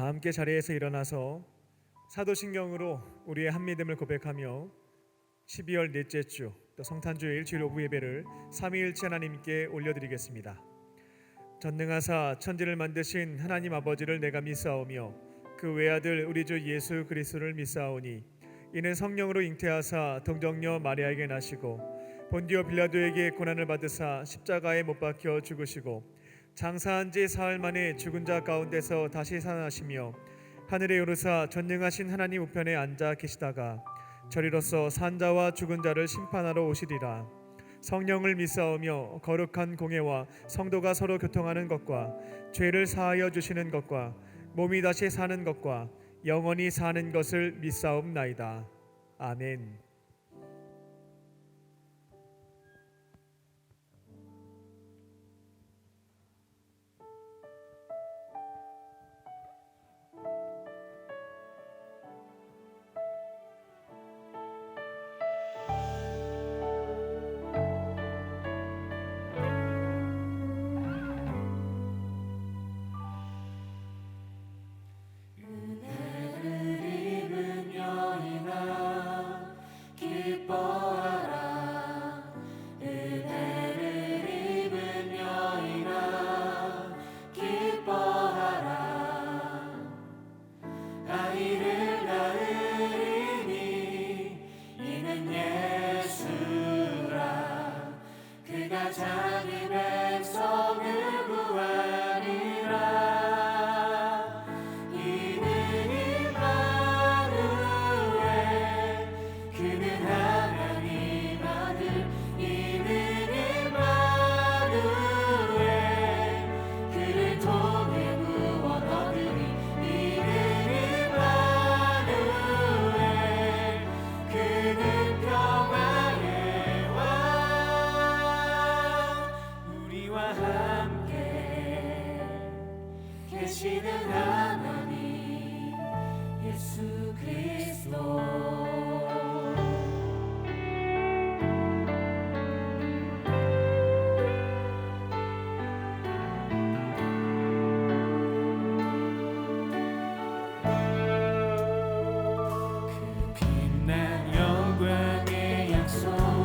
다 함께 자리에서 일어나서 사도신경으로 우리의 한믿음을 고백하며 12월 넷째 주 또 성탄주일 주일 오후 예배를 삼위일체 하나님께 올려드리겠습니다. 전능하사 천지를 만드신 하나님 아버지를 내가 믿사오며 그 외아들 우리 주 예수 그리스도를 믿사오니 이는 성령으로 잉태하사 동정녀 마리아에게 나시고 본디오 빌라도에게 고난을 받으사 십자가에 못 박혀 죽으시고 장사한 지 사흘 만에 죽은 자 가운데서 다시 살아나시며 하늘에 오르사 전능하신 하나님 우편에 앉아 계시다가 저리로서 산 자와 죽은 자를 심판하러 오시리라. 성령을 믿사오며 거룩한 공예와 성도가 서로 교통하는 것과 죄를 사하여 주시는 것과 몸이 다시 사는 것과 영원히 사는 것을 믿사옵나이다. 아멘. 계시는 하나님 예수 그리스도 그 빛난 영광의 약속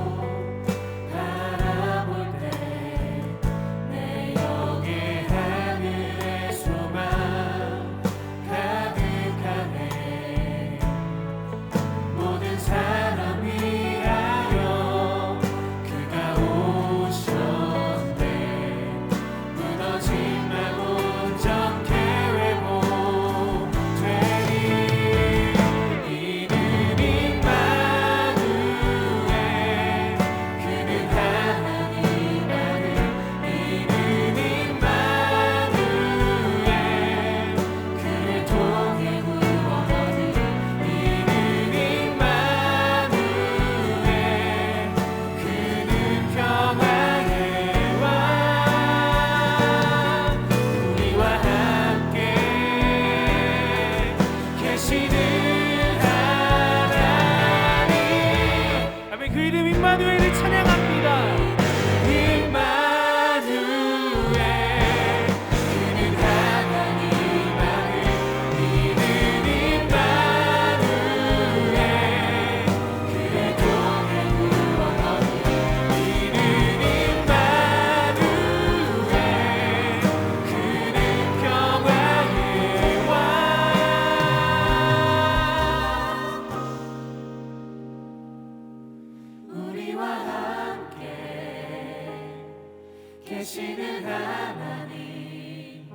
계시는 하나님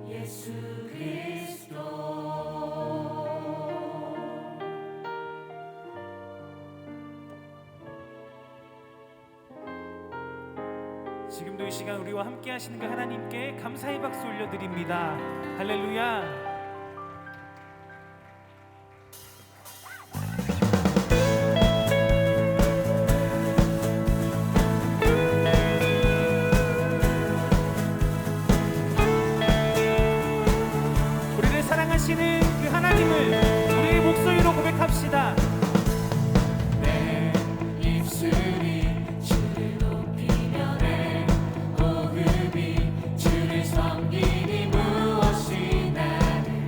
예수 그리스도 지금도 이 시간 우리와 함께 하시는 그 하나님께 감사의 박수 올려드립니다. 할렐루야. 사랑하시는 그 하나님을 우리의 목소리로 고백합시다. 내 입술이 주를 높이며 내 호흡이 주를 섬기니 무엇이 나를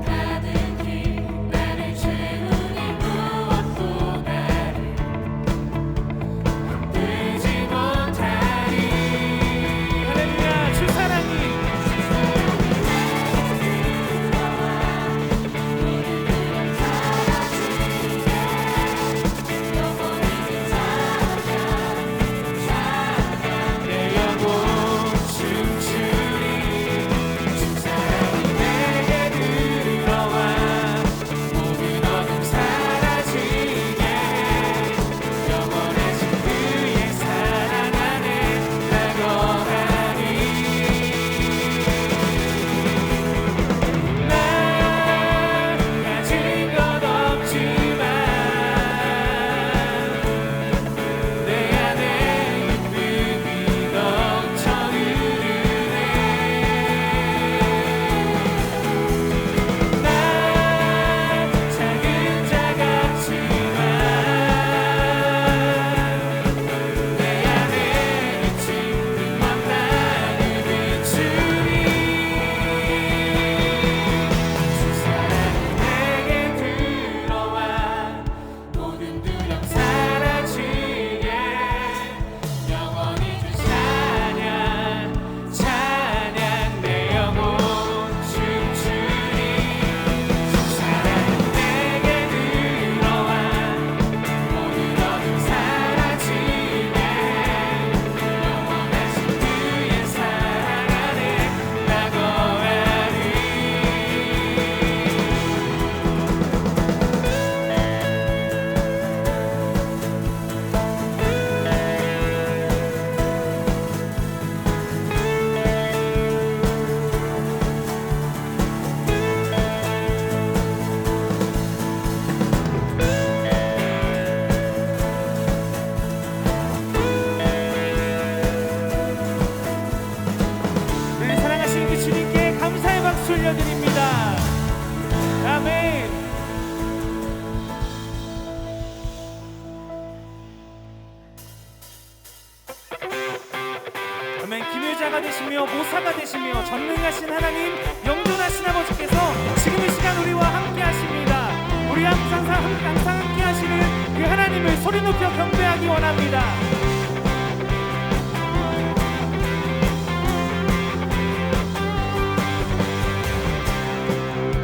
가득히 나를 채우니 무엇도 나를 흔들지 못하리. 할렐루야. 주 사랑이 내 영혼 춤추리. 주 사랑이 내게 들어와 모든 어둠 사라지게 영원하신 그의 사랑 안에 나 거하리. 나 가진 것 없지만 내 안에 기쁨이 넘쳐 흐르네. 나 작은 자 같지만 내 안에 비친 만나는 비추리. 주 사랑이 내게 들어와 모든 두려움 사라지게 영원히 주 찬양 찬양 내 영혼 춤추리. 주 사랑이 내게 들어와 모든 어둠 사라지게 영원하신 그의 사랑 안에 나 거하리. 우리 사랑하시는 그 주님께 감사의 박수 올려드립니다. 아멘. 아멘. 기묘자가 되시며 모사가 되시며 전능하신 하나님, 영존하신 아버지께서 지금 이 시간 우리와 함께 하십니다. 우리 항상 함께 하시는 그 하나님을 소리 높여 경배하기 원합니다.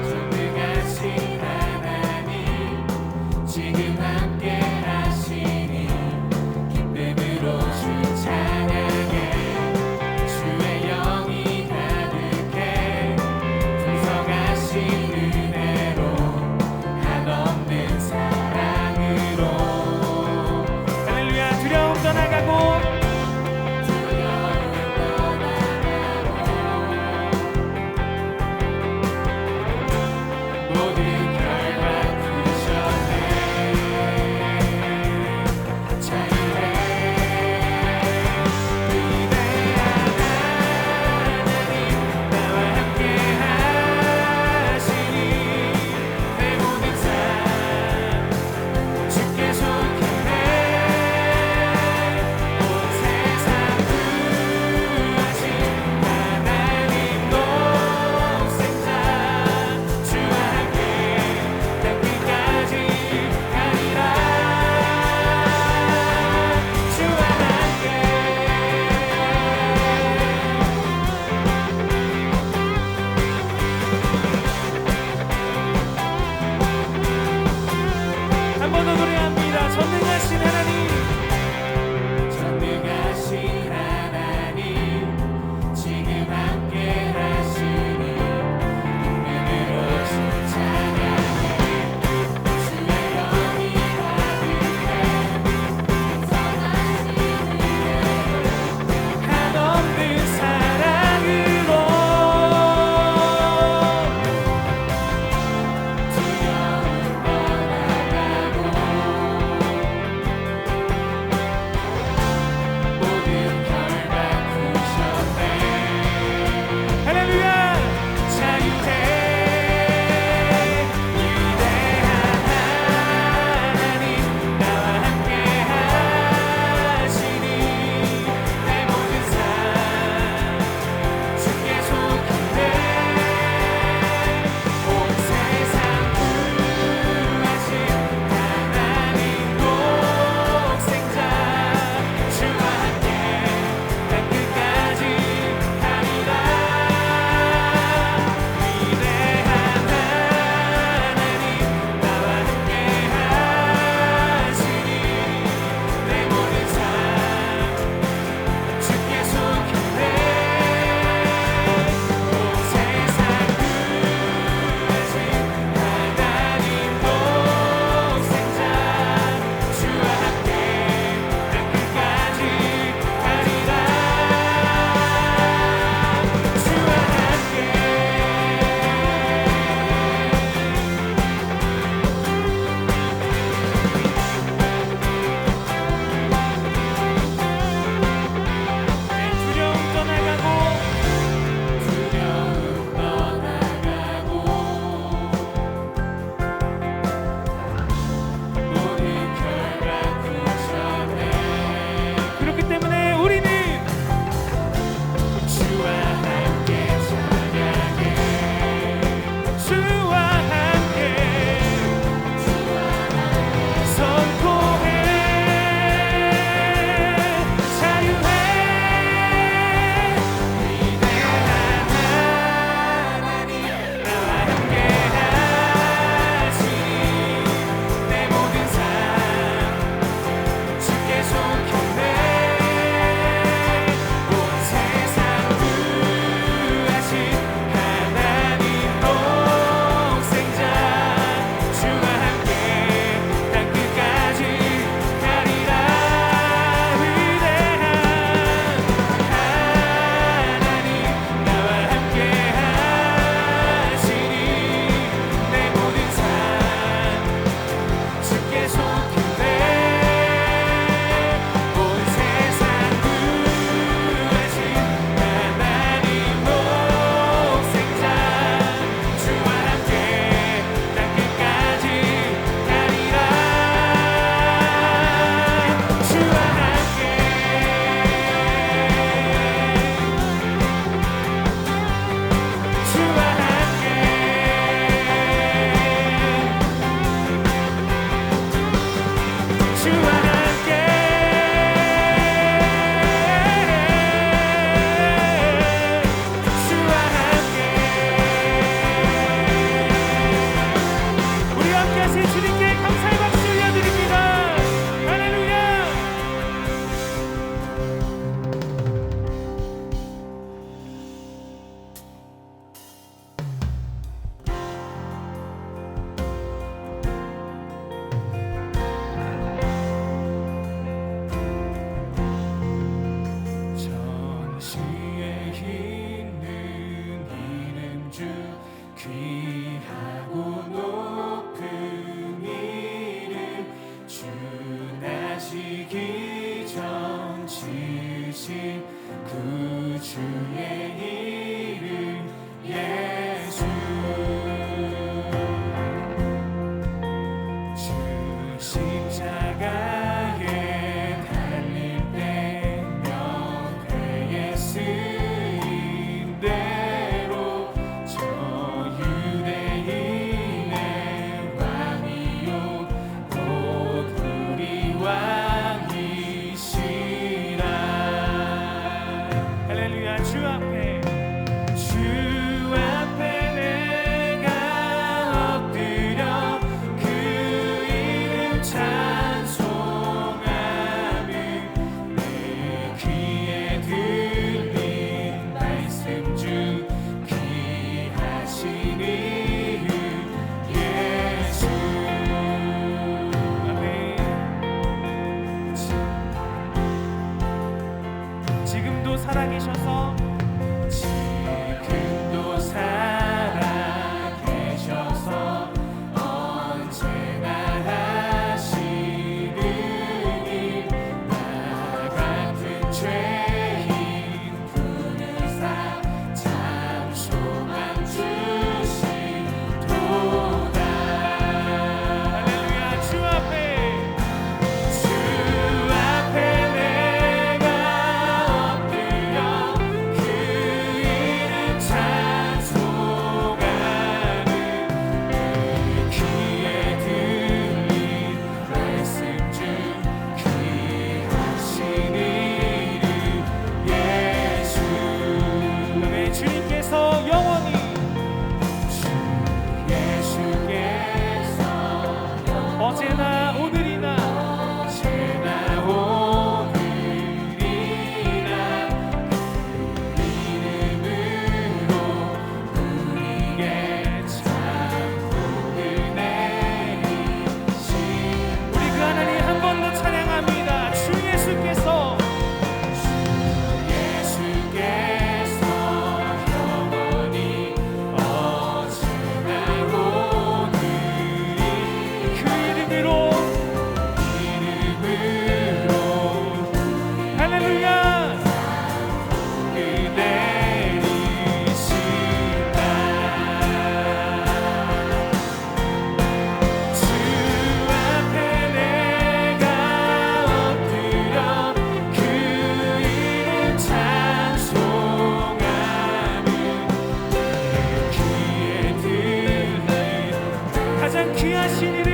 전능하신 하나님 지금 함께 하시니 기쁨으로 주 찬양해. 주의 영이 가득해 풍성하신 은혜로 한없는 사랑으로. 할렐루야. 두려움 떠나 귀하고 높은 이름 주 나시기 전 지으신 구주의 이름 예수 주 십자가에 달릴 때 명패에 쓰인 대로 저 유대인의 왕이요 곧 우리 왕이시라 할렐루야. 주 앞에 내가 엎드려 그 이름 찬송하며 내 귀에 들린 말씀 중 귀하신 이름 예수 아멘. 지금도 살아계셔서 지금도 살아계셔서 언제나 하시는 일 나 같은 죄인 부르사 참 소망 주시도다 할렐루야. 주 앞에 주 앞에 내가 엎드려 그 이름 찬송하는 내 귀에 들린 말씀 중 귀하신 이름 예수 내 주님께서 영원히 주 예수께서 어제나 오늘이나 언제나 오늘이나 그 이름으로 우리에게 참 복을 내리신 우리 그 하나님 한 번 더 찬양합니다. 주 예수께서 예수께서 영원히 언제나 오늘이 그 이름으로 할렐루야. 그 내리신다 주 앞에 내가 엎드려 그 이름 찬송하며 내 귀에 들린 가장 귀하신 이름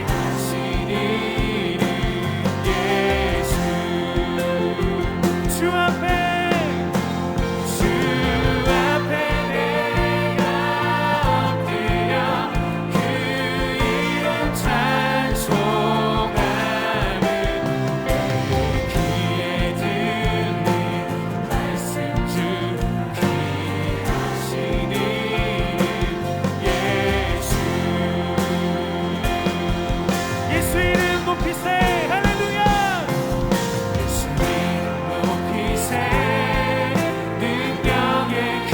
하신 이름 예수 주 앞에 주 앞에 내가 엎드려 그 이름 찬송하며 내 귀에 들린 말씀 중 귀하신 이름 예수 예수 이름 높이세. 할렐루야. 예수 이름 높이세 능력의 그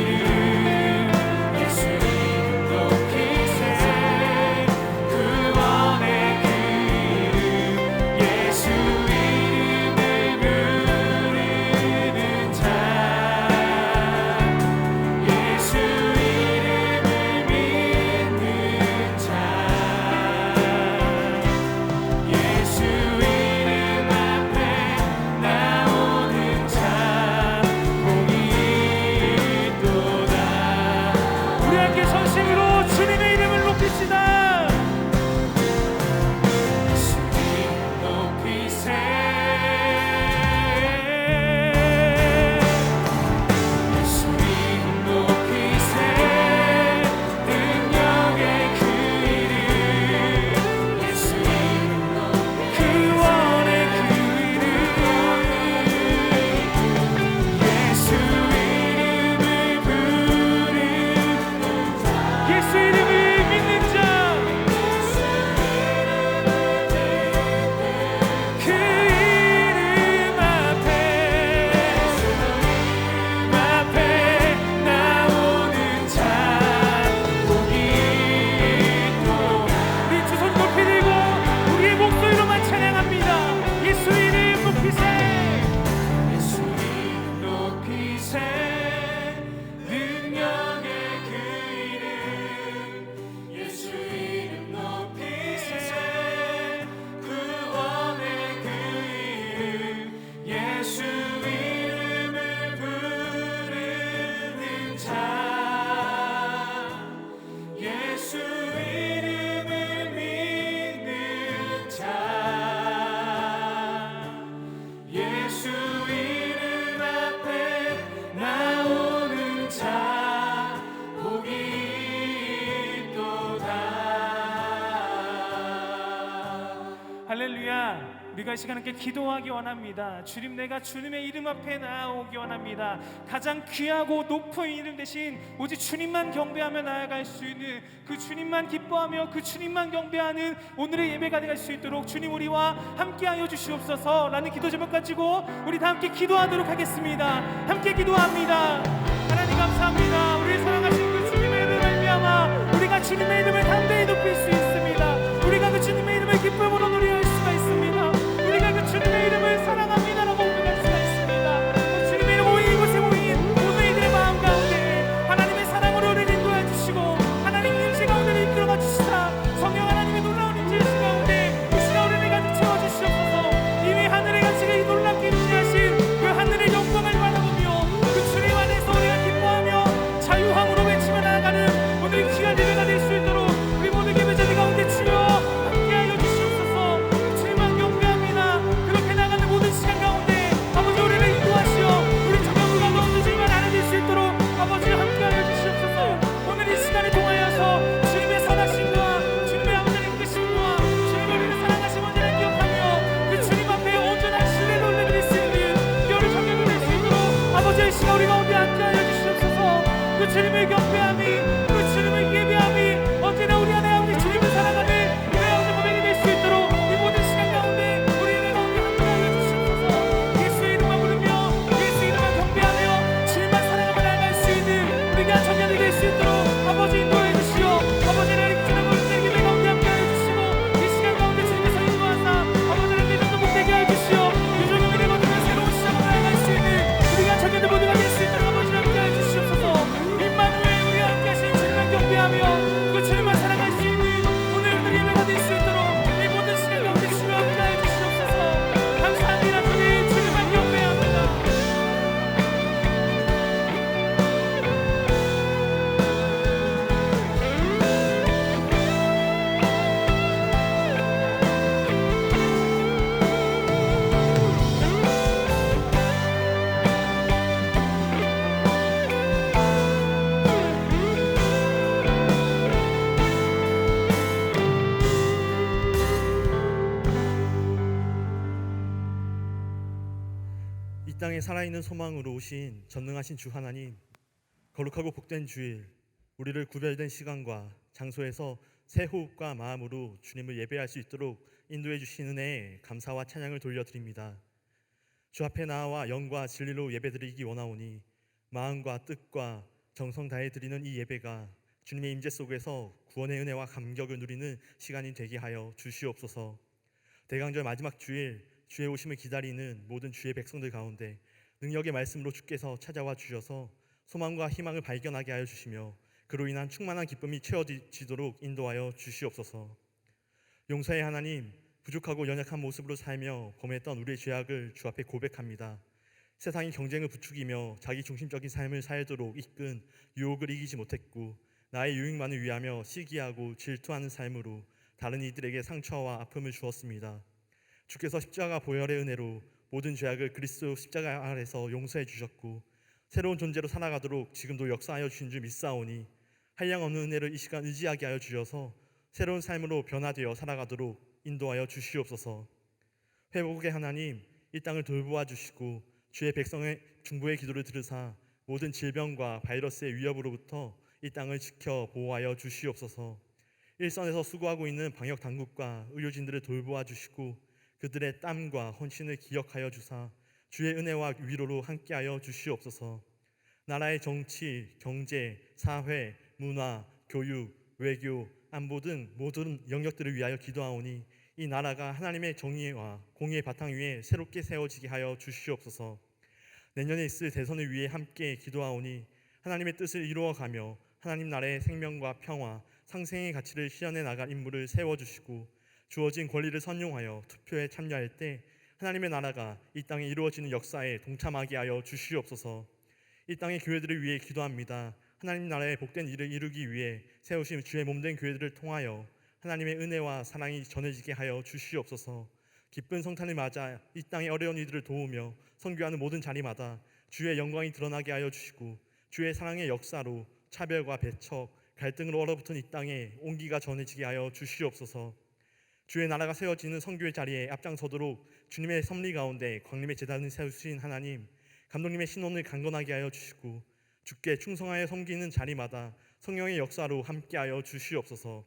이름 예수 이름 높이세 구원의 그 이름 예수 이름을 부르는 자 예수 이름을 믿는 자 예수 이름 앞에 나오는 자 복이 있도다 우리 함께 전심으로 주님의 이름을 높입시다. 예수 이름 높이세 예수 이름 높이세 능력의 그 이름 예수 이름 높이세 구원의 그 이름 예수 이름을 부르는 예수 이름을 믿는 자 할렐루야. 우리가 이 시간 함께 기도하기 원합니다. 주님, 내가 주님의 이름 앞에 나아오기 원합니다. 가장 귀하고 높은 이름 대신 오직 주님만 경배하며 나아갈 수 있는, 그 주님만 기뻐하며 그 주님만 경배하는 오늘의 예배가 될 수 있도록 주님 우리와 함께하여 주시옵소서 라는 기도 제목 가지고 우리 다 함께 기도하도록 하겠습니다. 함께 기도합니다. 하나님 감사합니다. 우리를 사랑하신 그 주님의 이름을 말미암아 우리가 주님의 이름을 담대히 높일 수 있습니다. 우리가 그 주님의 이름을 기쁨으로 노래할 수가 있습니다. 우리가 그 주님의 이름을 사랑합니다라고 고백할 수가 있습니다. 그 주님의 이름 모인 이곳에 모인 모든 이들의 마음 가운데 하나님의 사랑으로 우리를 인도해 주시고 하나님의 임재 가운데 이끌어가 주시다. 성령 하나님의 놀라운 임재 가운데 이 시간 우리를 가득 채워 주시옵소서. 이미 하늘에 가시게 놀랍게 임재하신 그 하늘의 영광을 바라보며 그 주님 안에서 우리가 기뻐하며 자유함으로 외치며 나아가는 오늘 귀한 예배가 될 수 있도록 우리 모든 예배자들 가운데 주여 함께하여 주시옵소서. 주님만 경배합니다. 그렇게 나가는 모든 시간 가운데 아버지 우리를 인도하시어 우리 자녀들과 너무 주님만 알아낼 수 있도록 아버지 함께하여 주시옵소서. 오늘 이 시간을 통하여서 주님의 선하심과 주님의 아버지의 이끄심과 주님의 우리를 사랑하심 언제나 기억하며 그 주님 앞에 온전한 신뢰를 올려드릴 수 있는 열을 자녀들 될 수 있도록 아버지의 시간 우리 가운데 함께하여 주시옵소서. 그 주님을 경배함이 그 주님을 예배함이 언제나 우리 안에 아버지 주님을 사랑하는 우리 아버지 고백이 될 수 있도록 이 모든 시간 가운데 우리 예배 가운데 함께하여 주시옵소서. 예수의 이름만 부르며 예수의 이름만 경배하며 주님만 사랑하며 나아갈 수 있는 우리가 청년이 될 수 있도록 아버지 인도해 주시오. 아버지 나를 기준하고 우리 예배 가운데 함께하여 주시고 이 시간 가운데 주님께서 인도하사 아버지를 믿음도 못되게 하여 주시오. 유종의 미래 거두며 새로운 시작을 나아갈 수 있는 우리가 청년들 모두가 될 수 있도록 아버지를 함께하여 주시옵소서. 임마누엘 우리와 함께하신 주님만 경배하며 그 주님만 사랑할 수 있는 오늘 우리 예배가 될 수 있도록 이 모든 시간 가운데 주님 함께하여 주시옵소서. 감사합니다. 주님 주님만 경배합니다. 이 땅에 살아있는 소망으로 오신 전능하신 주 하나님, 거룩하고 복된 주일, 우리를 구별된 시간과 장소에서 새 호흡과 마음으로 주님을 예배할 수 있도록 인도해 주신 은혜에 감사와 찬양을 돌려드립니다. 주 앞에 나와 영과 진리로 예배드리기 원하오니 마음과 뜻과 정성 다해 드리는 이 예배가 주님의 임재 속에서 구원의 은혜와 감격을 누리는 시간이 되게 하여 주시옵소서. 대강절 마지막 주일 주의 오심을 기다리는 모든 주의 백성들 가운데 능력의 말씀으로 주께서 찾아와 주셔서 소망과 희망을 발견하게 하여 주시며 그로 인한 충만한 기쁨이 채워지도록 인도하여 주시옵소서. 용서의 하나님, 부족하고 연약한 모습으로 살며 범했던 우리의 죄악을 주 앞에 고백합니다. 세상이 경쟁을 부추기며 자기 중심적인 삶을 살도록 이끈 유혹을 이기지 못했고 나의 유익만을 위하며 시기하고 질투하는 삶으로 다른 이들에게 상처와 아픔을 주었습니다. 주께서 십자가 보혈의 은혜로 모든 죄악을 그리스도 십자가 아래서 용서해 주셨고 새로운 존재로 살아가도록 지금도 역사하여 주신 줄 믿사오니 한량없는 은혜를 이 시간 의지하게 하여 주셔서 새로운 삶으로 변화되어 살아가도록 인도하여 주시옵소서. 회복의 하나님, 이 땅을 돌보아 주시고 주의 백성의 중보의 기도를 들으사 모든 질병과 바이러스의 위협으로부터 이 땅을 지켜 보호하여 주시옵소서. 일선에서 수고하고 있는 방역 당국과 의료진들을 돌보아 주시고 그들의 땀과 헌신을 기억하여 주사 주의 은혜와 위로로 함께하여 주시옵소서. 나라의 정치, 경제, 사회, 문화, 교육, 외교, 안보 등 모든 영역들을 위하여 기도하오니 이 나라가 하나님의 정의와 공의의 바탕 위에 새롭게 세워지게 하여 주시옵소서. 내년에 있을 대선을 위해 함께 기도하오니 하나님의 뜻을 이루어가며 하나님 나라의 생명과 평화, 상생의 가치를 실현해 나갈 인물을 세워주시고 주어진 권리를 선용하여 투표에 참여할 때 하나님의 나라가 이 땅에 이루어지는 역사에 동참하게 하여 주시옵소서. 이 땅의 교회들을 위해 기도합니다. 하나님 나라의 복된 일을 이루기 위해 세우신 주의 몸된 교회들을 통하여 하나님의 은혜와 사랑이 전해지게 하여 주시옵소서. 기쁜 성탄을 맞아 이 땅의 어려운 이들을 도우며 선교하는 모든 자리마다 주의 영광이 드러나게 하여 주시고 주의 사랑의 역사로 차별과 배척, 갈등으로 얼어붙은 이 땅에 온기가 전해지게 하여 주시옵소서. 주의 나라가 세워지는 성교의 자리에 앞장서도록 주님의 섭리 가운데 광림의 제단을 세우신 하나님, 감독님의 신원을 강건하게 하여 주시고 주께 충성하여 섬기는 자리마다 성령의 역사로 함께하여 주시옵소서.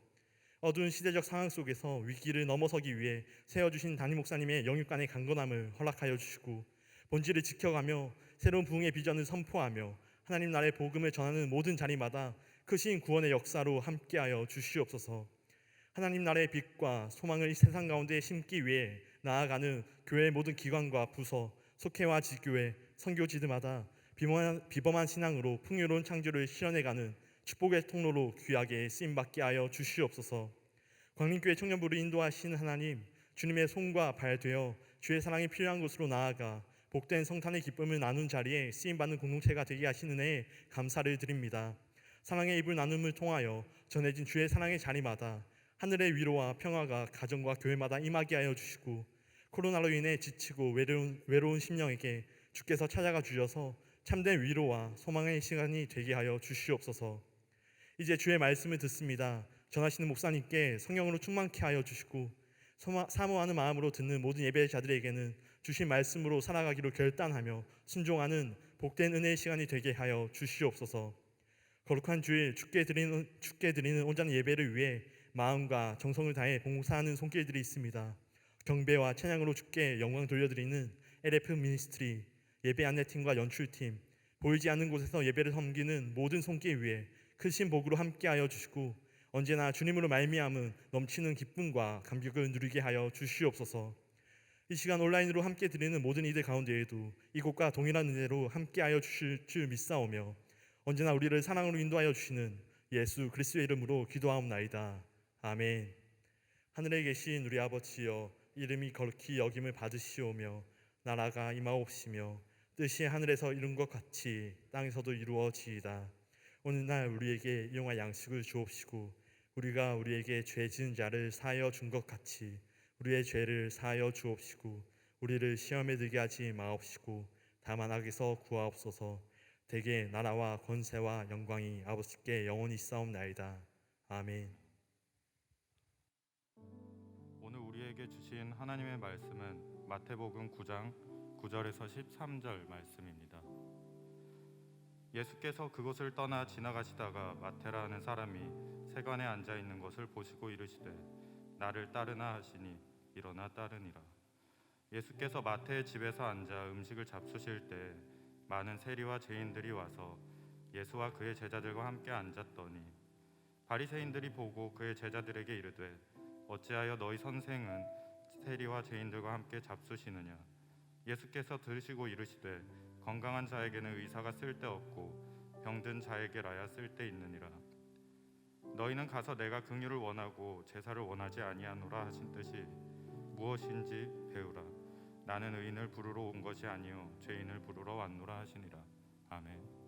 어두운 시대적 상황 속에서 위기를 넘어서기 위해 세워주신 담임 목사님의 영육간의 강건함을 허락하여 주시고 본질을 지켜가며 새로운 부흥의 비전을 선포하며 하나님 나라의 복음을 전하는 모든 자리마다 크신 구원의 역사로 함께하여 주시옵소서. 하나님 나라의 빛과 소망을 이 세상 가운데 심기 위해 나아가는 교회의 모든 기관과 부서, 속회와 지교회, 선교지들마다 비범한 신앙으로 풍요로운 창조를 실현해가는 축복의 통로로 귀하게 쓰임받게 하여 주시옵소서. 광림교회 청년부를 인도하시는 하나님, 주님의 손과 발 되어 주의 사랑이 필요한 곳으로 나아가 복된 성탄의 기쁨을 나눈 자리에 쓰임받는 공동체가 되게 하시는 애 감사를 드립니다. 사랑의 입을 나눔을 통하여 전해진 주의 사랑의 자리마다 하늘의 위로와 평화가 가정과 교회마다 임하게 하여 주시고 코로나로 인해 지치고 외로운 심령에게 주께서 찾아가 주셔서 참된 위로와 소망의 시간이 되게 하여 주시옵소서. 이제 주의 말씀을 듣습니다. 전하시는 목사님께 성령으로 충만케 하여 주시고 사모하는 마음으로 듣는 모든 예배자들에게는 주신 말씀으로 살아가기로 결단하며 순종하는 복된 은혜의 시간이 되게 하여 주시옵소서. 거룩한 주일 주께 드리는 온전한 예배를 위해 마음과 정성을 다해 봉사하는 손길들이 있습니다. 경배와 찬양으로 주께 영광 돌려드리는 LF 미니스트리, 예배 안내팀과 연출팀, 보이지 않는 곳에서 예배를 섬기는 모든 손길 위에 크신 복으로 함께하여 주시고 언제나 주님으로 말미암은 넘치는 기쁨과 감격을 누리게 하여 주시옵소서. 이 시간 온라인으로 함께 드리는 모든 이들 가운데에도 이곳과 동일한 은혜로 함께하여 주실 줄 믿사오며 언제나 우리를 사랑으로 인도하여 주시는 예수 그리스도의 이름으로 기도하옵나이다. 아멘. 하늘에 계신 우리 아버지여, 이름이 거룩히 여김을 받으시오며 나라가 임하옵시며 뜻이 하늘에서 이룬 것 같이 땅에서도 이루어지이다. 오늘날 우리에게 일용할 양식을 주옵시고 우리가 우리에게 죄 지은 자를 사하여 준 것 같이 우리의 죄를 사하여 주옵시고 우리를 시험에 들게 하지 마옵시고 다만 악에서 구하옵소서. 대개 나라와 권세와 영광이 아버지께 영원히 있사옵나이다. 아멘. 오늘 우리에게 주신 하나님의 말씀은 마태복음 9장 9절에서 13절 말씀입니다. 예수께서 그곳을 떠나 지나가시다가 마태라 하는 사람이 세관에 앉아 있는 것을 보시고 이르시되 나를 따르나 하시니 일어나 따르니라. 예수께서 마태의 집에서 앉아 음식을 잡수실 때 많은 세리와 죄인들이 와서 예수와 그의 제자들과 함께 앉았더니 바리새인들이 보고 그의 제자들에게 이르되 어찌하여 너희 선생은 세리와 죄인들과 함께 잡수시느냐. 예수께서 들으시고 이르시되 건강한 자에게는 의사가 쓸데없고 병든 자에게라야 쓸데있느니라. 너희는 가서 내가 긍휼을 원하고 제사를 원하지 아니하노라 하신 뜻이 무엇인지 배우라. 나는 의인을 부르러 온 것이 아니요 죄인을 부르러 왔노라 하시니라. 아멘.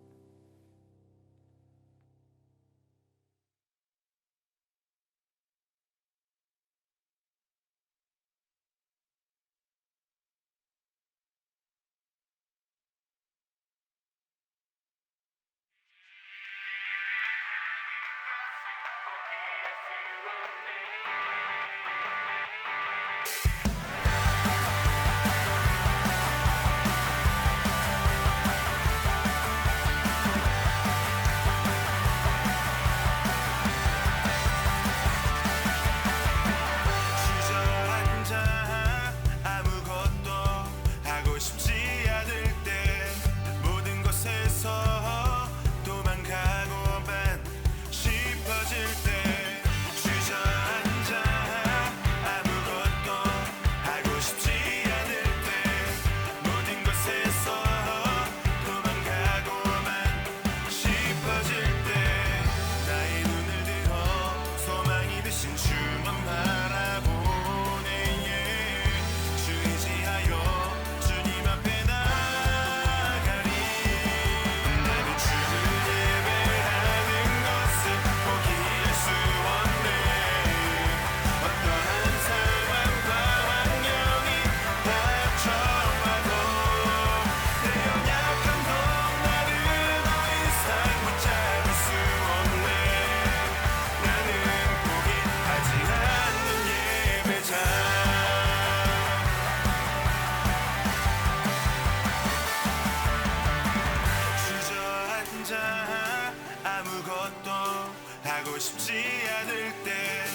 하고 싶지 않을 때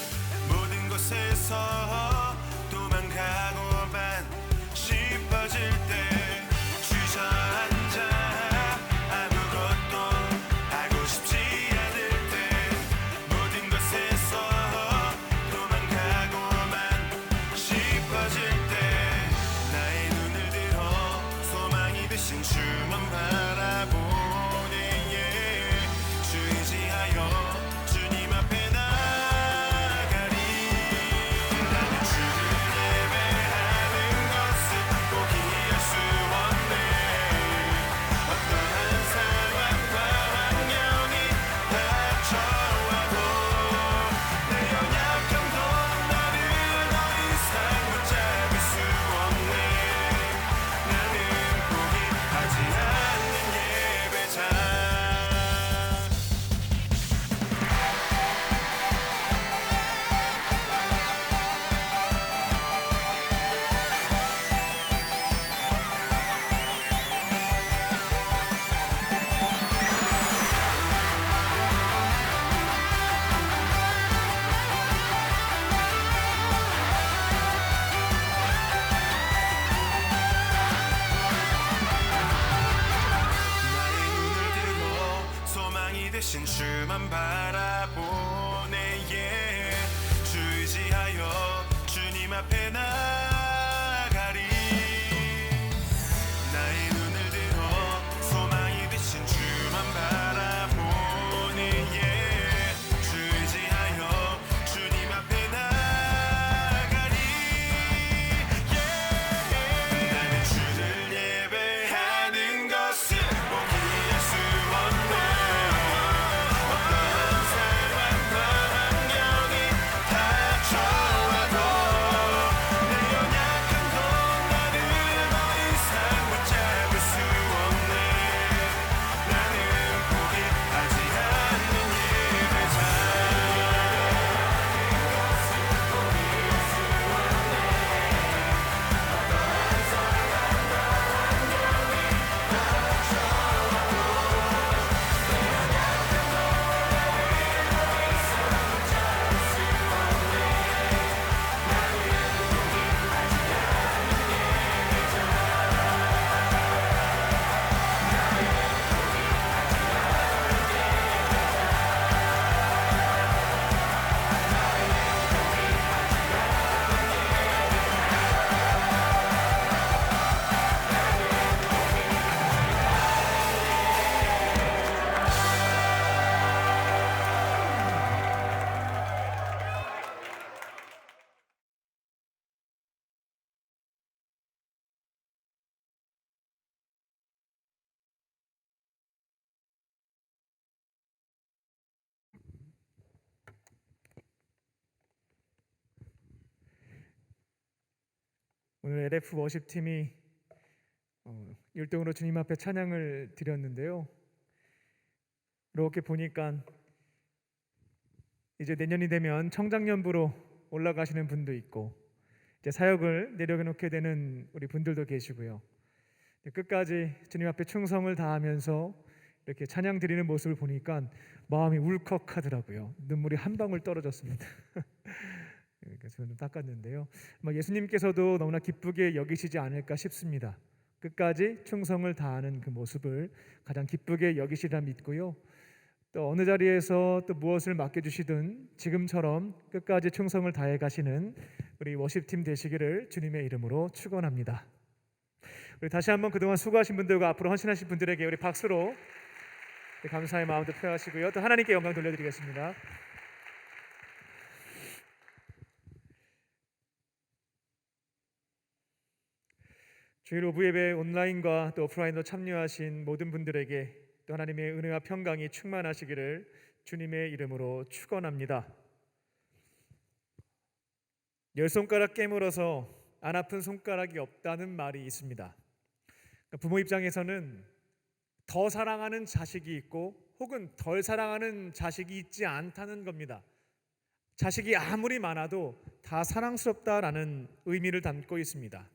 모든 것에서 도망가고만 싶어질 때 주저앉아 아무것도 하고 싶지 않을 때 모든 것에서 도망가고만 싶어질 때 나의 눈을 들어 소망이 되신 주만 바라보네 주 의지하여 주님 앞에 나가리 나는 주를 예배하는 것을 포기할 수 없네 어떠한 상황과 환경이 닥쳐와도 내 연약함도 나를 더 이상 붙잡을 수 없네 나는 포기하지 않는 예배자 나의 눈을 들어 소망이 되신 주만 바라보네 주 의지하여 주님 앞에 나가리 나의 눈을 들어 소망이 되신 주만 바라보네 주 의지하여 주님 앞에 나가리 나는 주를 예배하는 것을 포기할 수 없네 어떠한 상황과 환경이 닥쳐와도 내 연약함도 나를 더 이상 붙잡을 수 없네 나는 포기하지 않는 예배자 오늘 LF 워십팀이 1등으로 주님 앞에 찬양을 드렸는데요. 이렇게 보니까 이제 내년이 되면 청장년부로 올라가시는 분도 있고 이제 사역을 내려놓게 되는 우리 분들도 계시고요. 끝까지 주님 앞에 충성을 다하면서 이렇게 찬양 드리는 모습을 보니까 마음이 울컥하더라고요. 눈물이 한 방울 떨어졌습니다. 그러니까 저는 좀 닦았는데요. 예수님께서도 너무나 기쁘게 여기시지 않을까 싶습니다. 끝까지 충성을 다하는 그 모습을 가장 기쁘게 여기시리라 믿고요. 또 어느 자리에서 또 무엇을 맡겨주시든 지금처럼 끝까지 충성을 다해 가시는 우리 워십팀 되시기를 주님의 이름으로 축원합니다. 우리 다시 한번 그동안 수고하신 분들과 앞으로 헌신하신 분들에게 우리 박수로 감사의 마음도 표하시고요. 또 하나님께 영광 돌려드리겠습니다. 주일 오브 예배 온라인과 또 오프라인으로 참여하신 모든 분들에게 또 하나님의 은혜와 평강이 충만하시기를 주님의 이름으로 축원합니다. 열 손가락 깨물어서 안 아픈 손가락이 없다는 말이 있습니다. 부모 입장에서는 더 사랑하는 자식이 있고 혹은 덜 사랑하는 자식이 있지 않다는 겁니다. 자식이 아무리 많아도 다 사랑스럽다라는 의미를 담고 있습니다.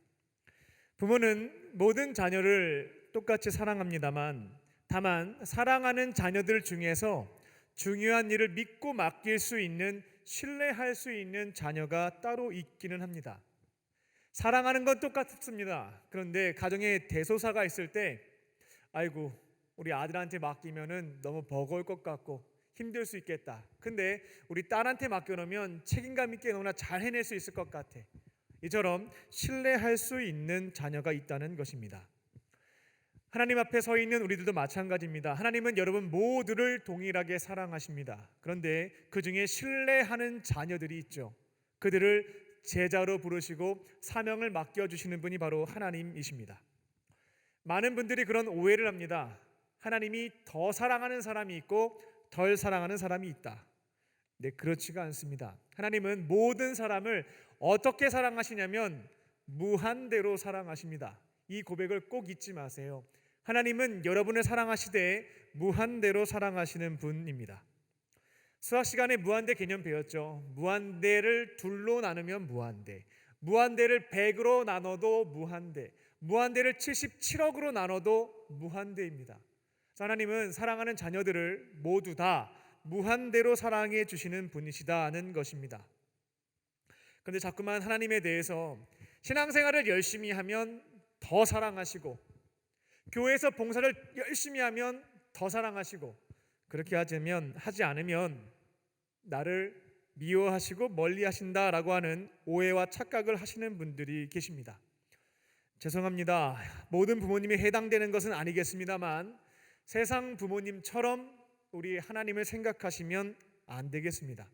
부모는 모든 자녀를 똑같이 사랑합니다만 다만 사랑하는 자녀들 중에서 중요한 일을 믿고 맡길 수 있는, 신뢰할 수 있는 자녀가 따로 있기는 합니다. 사랑하는 건 똑같습니다. 그런데 가정에 대소사가 있을 때 아이고 우리 아들한테 맡기면은 너무 버거울 것 같고 힘들 수 있겠다. 근데 우리 딸한테 맡겨놓으면 책임감 있게 너무나 잘 해낼 수 있을 것 같아. 이처럼 신뢰할 수 있는 자녀가 있다는 것입니다. 하나님 앞에 서 있는 우리들도 마찬가지입니다. 하나님은 여러분 모두를 동일하게 사랑하십니다. 그런데 그 중에 신뢰하는 자녀들이 있죠. 그들을 제자로 부르시고 사명을 맡겨주시는 분이 바로 하나님이십니다. 많은 분들이 그런 오해를 합니다. 하나님이 더 사랑하는 사람이 있고 덜 사랑하는 사람이 있다. 네, 그렇지가 않습니다. 하나님은 모든 사람을 어떻게 사랑하시냐면 무한대로 사랑하십니다. 이 고백을 꼭 잊지 마세요. 하나님은 여러분을 사랑하시되 무한대로 사랑하시는 분입니다. 수학 시간에 무한대 개념 배웠죠. 무한대를 둘로 나누면 무한대, 무한대를 100으로 나눠도 무한대, 무한대를 77억으로 나눠도 무한대입니다. 하나님은 사랑하는 자녀들을 모두 다 무한대로 사랑해 주시는 분이시다는 것입니다. 그런데 자꾸만 하나님에 대해서 신앙생활을 열심히 하면 더 사랑하시고, 교회에서 봉사를 열심히 하면 더 사랑하시고, 그렇게 하지 않으면 나를 미워하시고 멀리하신다라고 하는 오해와 착각을 하시는 분들이 계십니다. 죄송합니다. 모든 부모님이 해당되는 것은 아니겠습니다만 세상 부모님처럼 우리 하나님을 생각하시면 안 되겠습니다.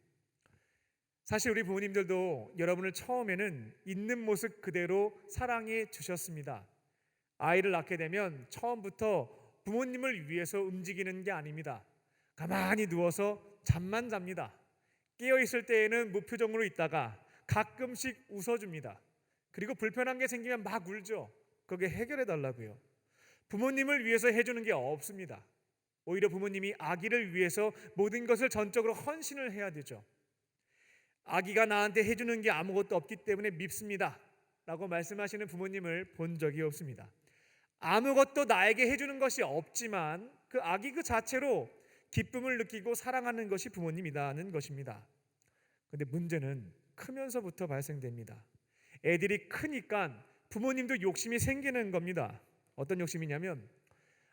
사실 우리 부모님들도 여러분을 처음에는 있는 모습 그대로 사랑해 주셨습니다. 아이를 낳게 되면 처음부터 부모님을 위해서 움직이는 게 아닙니다. 가만히 누워서 잠만 잡니다. 깨어있을 때에는 무표정으로 있다가 가끔씩 웃어줍니다. 그리고 불편한 게 생기면 막 울죠. 그게 해결해 달라고요. 부모님을 위해서 해주는 게 없습니다. 오히려 부모님이 아기를 위해서 모든 것을 전적으로 헌신을 해야 되죠. 아기가 나한테 해주는 게 아무것도 없기 때문에 밉습니다 라고 말씀하시는 부모님을 본 적이 없습니다. 아무것도 나에게 해주는 것이 없지만 그 아기 그 자체로 기쁨을 느끼고 사랑하는 것이 부모님이라는 것입니다. 그런데 문제는 크면서부터 발생됩니다. 애들이 크니까 부모님도 욕심이 생기는 겁니다. 어떤 욕심이냐면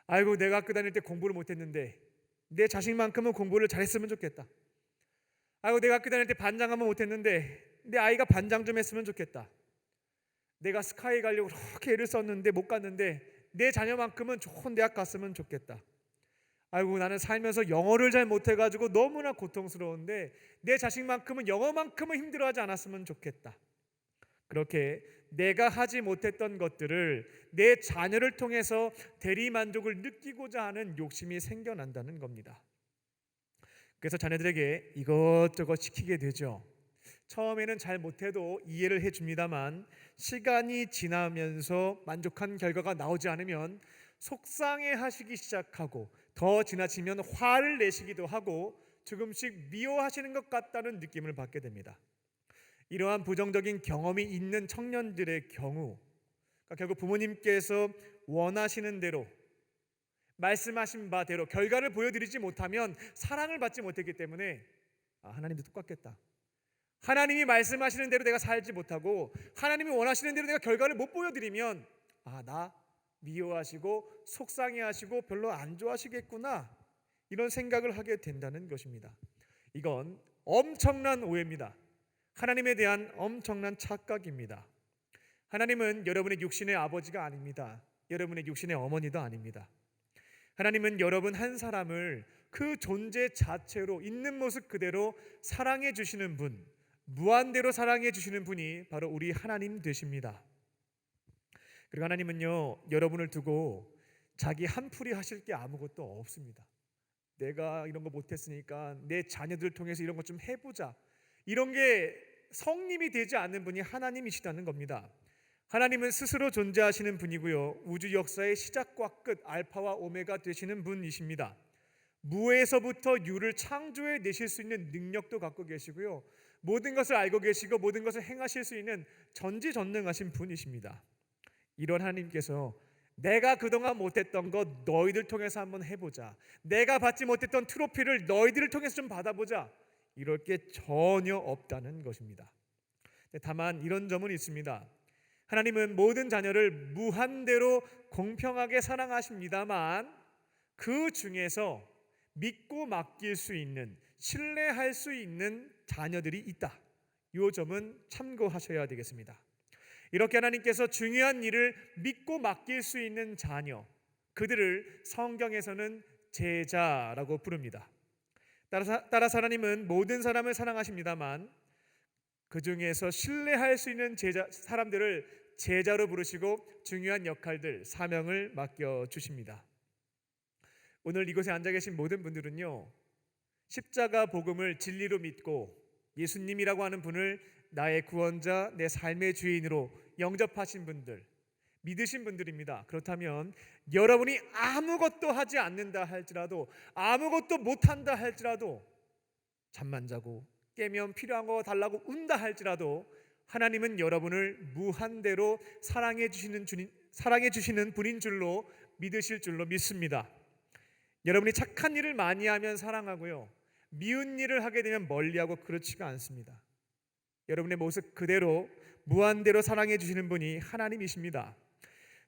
아이고 내가 학교 다닐 때 공부를 못했는데 내 자식만큼은 공부를 잘했으면 좋겠다. 아이고 내가 학교 다닐 때 반장 한번 못했는데 내 아이가 반장 좀 했으면 좋겠다. 내가 스카이 가려고 그렇게 애를 썼는데 못 갔는데 내 자녀만큼은 좋은 대학 갔으면 좋겠다. 아이고 나는 살면서 영어를 잘 못해가지고 너무나 고통스러운데 내 자식만큼은 영어만큼은 힘들어하지 않았으면 좋겠다. 그렇게 내가 하지 못했던 것들을 내 자녀를 통해서 대리만족을 느끼고자 하는 욕심이 생겨난다는 겁니다. 그래서 자녀들에게 이것저것 시키게 되죠. 처음에는 잘 못해도 이해를 해줍니다만 시간이 지나면서 만족한 결과가 나오지 않으면 속상해하시기 시작하고 더 지나치면 화를 내시기도 하고 조금씩 미워하시는 것 같다는 느낌을 받게 됩니다. 이러한 부정적인 경험이 있는 청년들의 경우 결국 부모님께서 원하시는 대로 말씀하신 바대로 결과를 보여드리지 못하면 사랑을 받지 못했기 때문에 하나님도 똑같겠다. 하나님이 말씀하시는 대로 내가 살지 못하고 하나님이 원하시는 대로 내가 결과를 못 보여드리면 나 미워하시고 속상해하시고 별로 안 좋아하시겠구나 이런 생각을 하게 된다는 것입니다. 이건 엄청난 오해입니다. 하나님에 대한 엄청난 착각입니다. 하나님은 여러분의 육신의 아버지가 아닙니다. 여러분의 육신의 어머니도 아닙니다. 하나님은 여러분 한 사람을 그 존재 자체로 있는 모습 그대로 사랑해 주시는 분, 무한대로 사랑해 주시는 분이 바로 우리 하나님 되십니다. 그리고 하나님은요 여러분을 두고 자기 한풀이 하실 게 아무것도 없습니다. 내가 이런 거 못했으니까 내 자녀들 통해서 이런 거 좀 해보자, 이런 게 성님이 되지 않는 분이 하나님이시다는 겁니다. 하나님은 스스로 존재하시는 분이고요, 우주 역사의 시작과 끝, 알파와 오메가 되시는 분이십니다. 무에서부터 유를 창조해 내실 수 있는 능력도 갖고 계시고요, 모든 것을 알고 계시고 모든 것을 행하실 수 있는 전지전능하신 분이십니다. 이런 하나님께서 내가 그동안 못했던 것 너희들 통해서 한번 해보자. 내가 받지 못했던 트로피를 너희들을 통해서 좀 받아보자. 이럴 게 전혀 없다는 것입니다. 다만 이런 점은 있습니다. 하나님은 모든 자녀를 무한대로 공평하게 사랑하십니다만 그 중에서 믿고 맡길 수 있는, 신뢰할 수 있는 자녀들이 있다. 이 점은 참고하셔야 되겠습니다. 이렇게 하나님께서 중요한 일을 믿고 맡길 수 있는 자녀, 그들을 성경에서는 제자라고 부릅니다. 따라서 하나님은 모든 사람을 사랑하십니다만 그 중에서 신뢰할 수 있는 사람들을 제자로 부르시고 중요한 역할들, 사명을 맡겨주십니다. 오늘 이곳에 앉아 계신 모든 분들은요, 십자가 복음을 진리로 믿고 예수님이라고 하는 분을 나의 구원자, 내 삶의 주인으로 영접하신 분들, 믿으신 분들입니다. 그렇다면 여러분이 아무것도 하지 않는다 할지라도, 아무것도 못한다 할지라도, 잠만 자고 깨면 필요한 거 달라고 운다 할지라도 하나님은 여러분을 무한대로 사랑해 주시는 분인 줄로 믿으실 줄로 믿습니다. 여러분이 착한 일을 많이 하면 사랑하고요, 미운 일을 하게 되면 멀리하고 그렇지가 않습니다. 여러분의 모습 그대로 무한대로 사랑해 주시는 분이 하나님이십니다.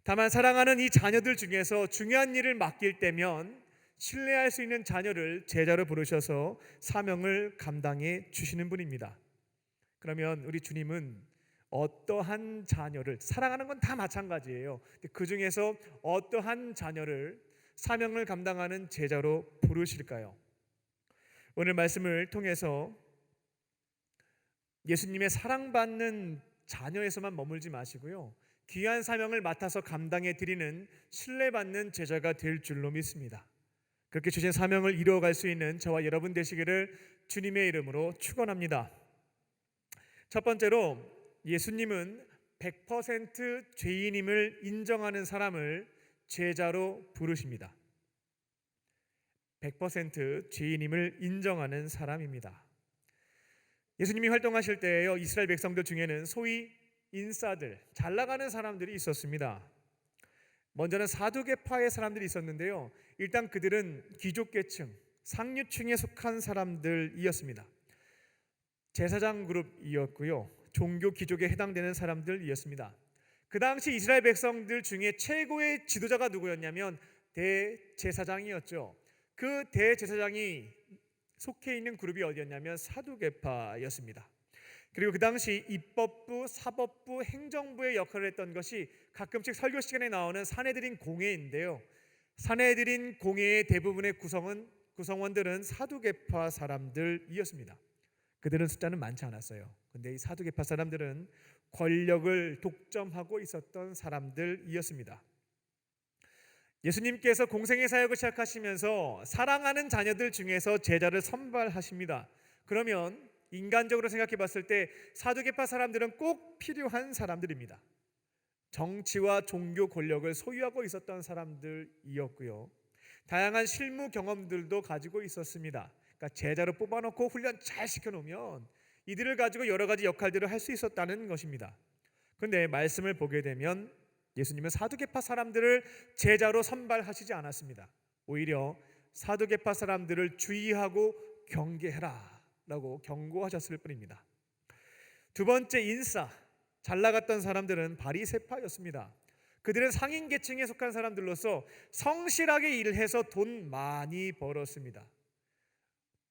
다만 사랑하는 이 자녀들 중에서 중요한 일을 맡길 때면 신뢰할 수 있는 자녀를 제자로 부르셔서 사명을 감당해 주시는 분입니다. 그러면 우리 주님은 어떠한 자녀를, 사랑하는 건 다 마찬가지예요. 그 중에서 어떠한 자녀를 사명을 감당하는 제자로 부르실까요? 오늘 말씀을 통해서 예수님의 사랑받는 자녀에서만 머물지 마시고요, 귀한 사명을 맡아서 감당해 드리는 신뢰받는 제자가 될 줄로 믿습니다. 그렇게 주신 사명을 이루어갈 수 있는 저와 여러분 되시기를 주님의 이름으로 축원합니다. 첫 번째로, 예수님은 100% 죄인임을 인정하는 사람을 제자로 부르십니다. 100% 죄인임을 인정하는 사람입니다. 예수님이 활동하실 때에요, 이스라엘 백성들 중에는 소위 인싸들, 잘 나가는 사람들이 있었습니다. 먼저는 사두개파의 사람들이 있었는데요, 일단 그들은 귀족계층, 상류층에 속한 사람들이었습니다. 제사장 그룹이었고요, 종교 귀족에 해당되는 사람들이었습니다. 그 당시 이스라엘 백성들 중에 최고의 지도자가 누구였냐면 대제사장이었죠. 그 대제사장이 속해 있는 그룹이 어디였냐면 사두개파였습니다. 그리고 그 당시 입법부, 사법부, 행정부의 역할을 했던 것이 가끔씩 설교 시간에 나오는 산헤드린 공회인데요, 산헤드린 공회의 대부분의 구성원들은 사두개파 사람들이었습니다. 그들은 숫자는 많지 않았어요. 근데 이 사두개파 사람들은 권력을 독점하고 있었던 사람들이었습니다. 예수님께서 공생의 사역을 시작하시면서 사랑하는 자녀들 중에서 제자를 선발하십니다. 그러면 인간적으로 생각해 봤을 때 사두개파 사람들은 꼭 필요한 사람들입니다. 정치와 종교 권력을 소유하고 있었던 사람들이었고요, 다양한 실무 경험들도 가지고 있었습니다. 그러니까 제자로 뽑아놓고 훈련 잘 시켜놓으면 이들을 가지고 여러 가지 역할들을 할 수 있었다는 것입니다. 그런데 말씀을 보게 되면 예수님은 사두개파 사람들을 제자로 선발하시지 않았습니다. 오히려 사두개파 사람들을 주의하고 경계해라 라고 경고하셨을 뿐입니다. 두 번째, 인싸, 잘 나갔던 사람들은 바리새파였습니다. 그들은 상인 계층에 속한 사람들로서 성실하게 일을 해서 돈 많이 벌었습니다.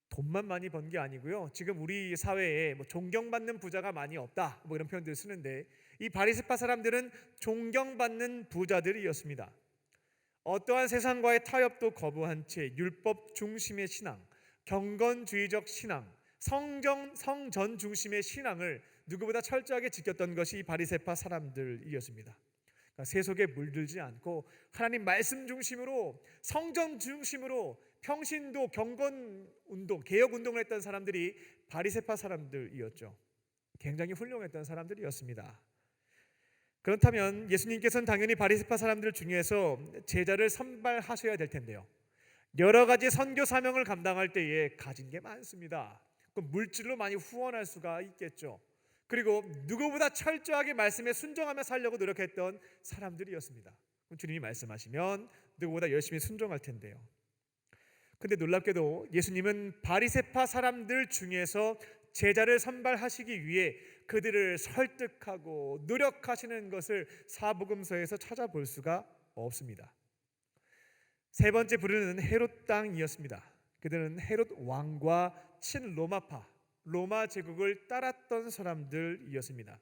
돈만 많이 번 게 아니고요, 지금 우리 사회에 존경받는 부자가 많이 없다 이런 표현들을 쓰는데, 이 바리새파 사람들은 존경받는 부자들이었습니다. 어떠한 세상과의 타협도 거부한 채 율법 중심의 신앙, 경건주의적 신앙, 성전 중심의 신앙을 누구보다 철저하게 지켰던 것이 이 바리새파 사람들이었습니다. 그러니까 세속에 물들지 않고 하나님 말씀 중심으로, 성전 중심으로 평신도, 경건운동, 개혁운동을 했던 사람들이 바리새파 사람들이었죠. 굉장히 훌륭했던 사람들이었습니다. 그렇다면 예수님께서는 당연히 바리새파 사람들 중에서 제자를 선발하셔야 될 텐데요, 여러 가지 선교 사명을 감당할 때에 가진 게 많습니다. 물질로 많이 후원할 수가 있겠죠. 그리고 누구보다 철저하게 말씀에 순종하며 살려고 노력했던 사람들이었습니다. 그럼 주님이 말씀하시면 누구보다 열심히 순종할 텐데요. 근데 놀랍게도 예수님은 바리새파 사람들 중에서 제자를 선발하시기 위해 그들을 설득하고 노력하시는 것을 사복음서에서 찾아볼 수가 없습니다. 세 번째 부류는 헤롯 땅이었습니다. 그들은 헤롯 왕과 친로마파, 로마 제국을 따랐던 사람들이었습니다.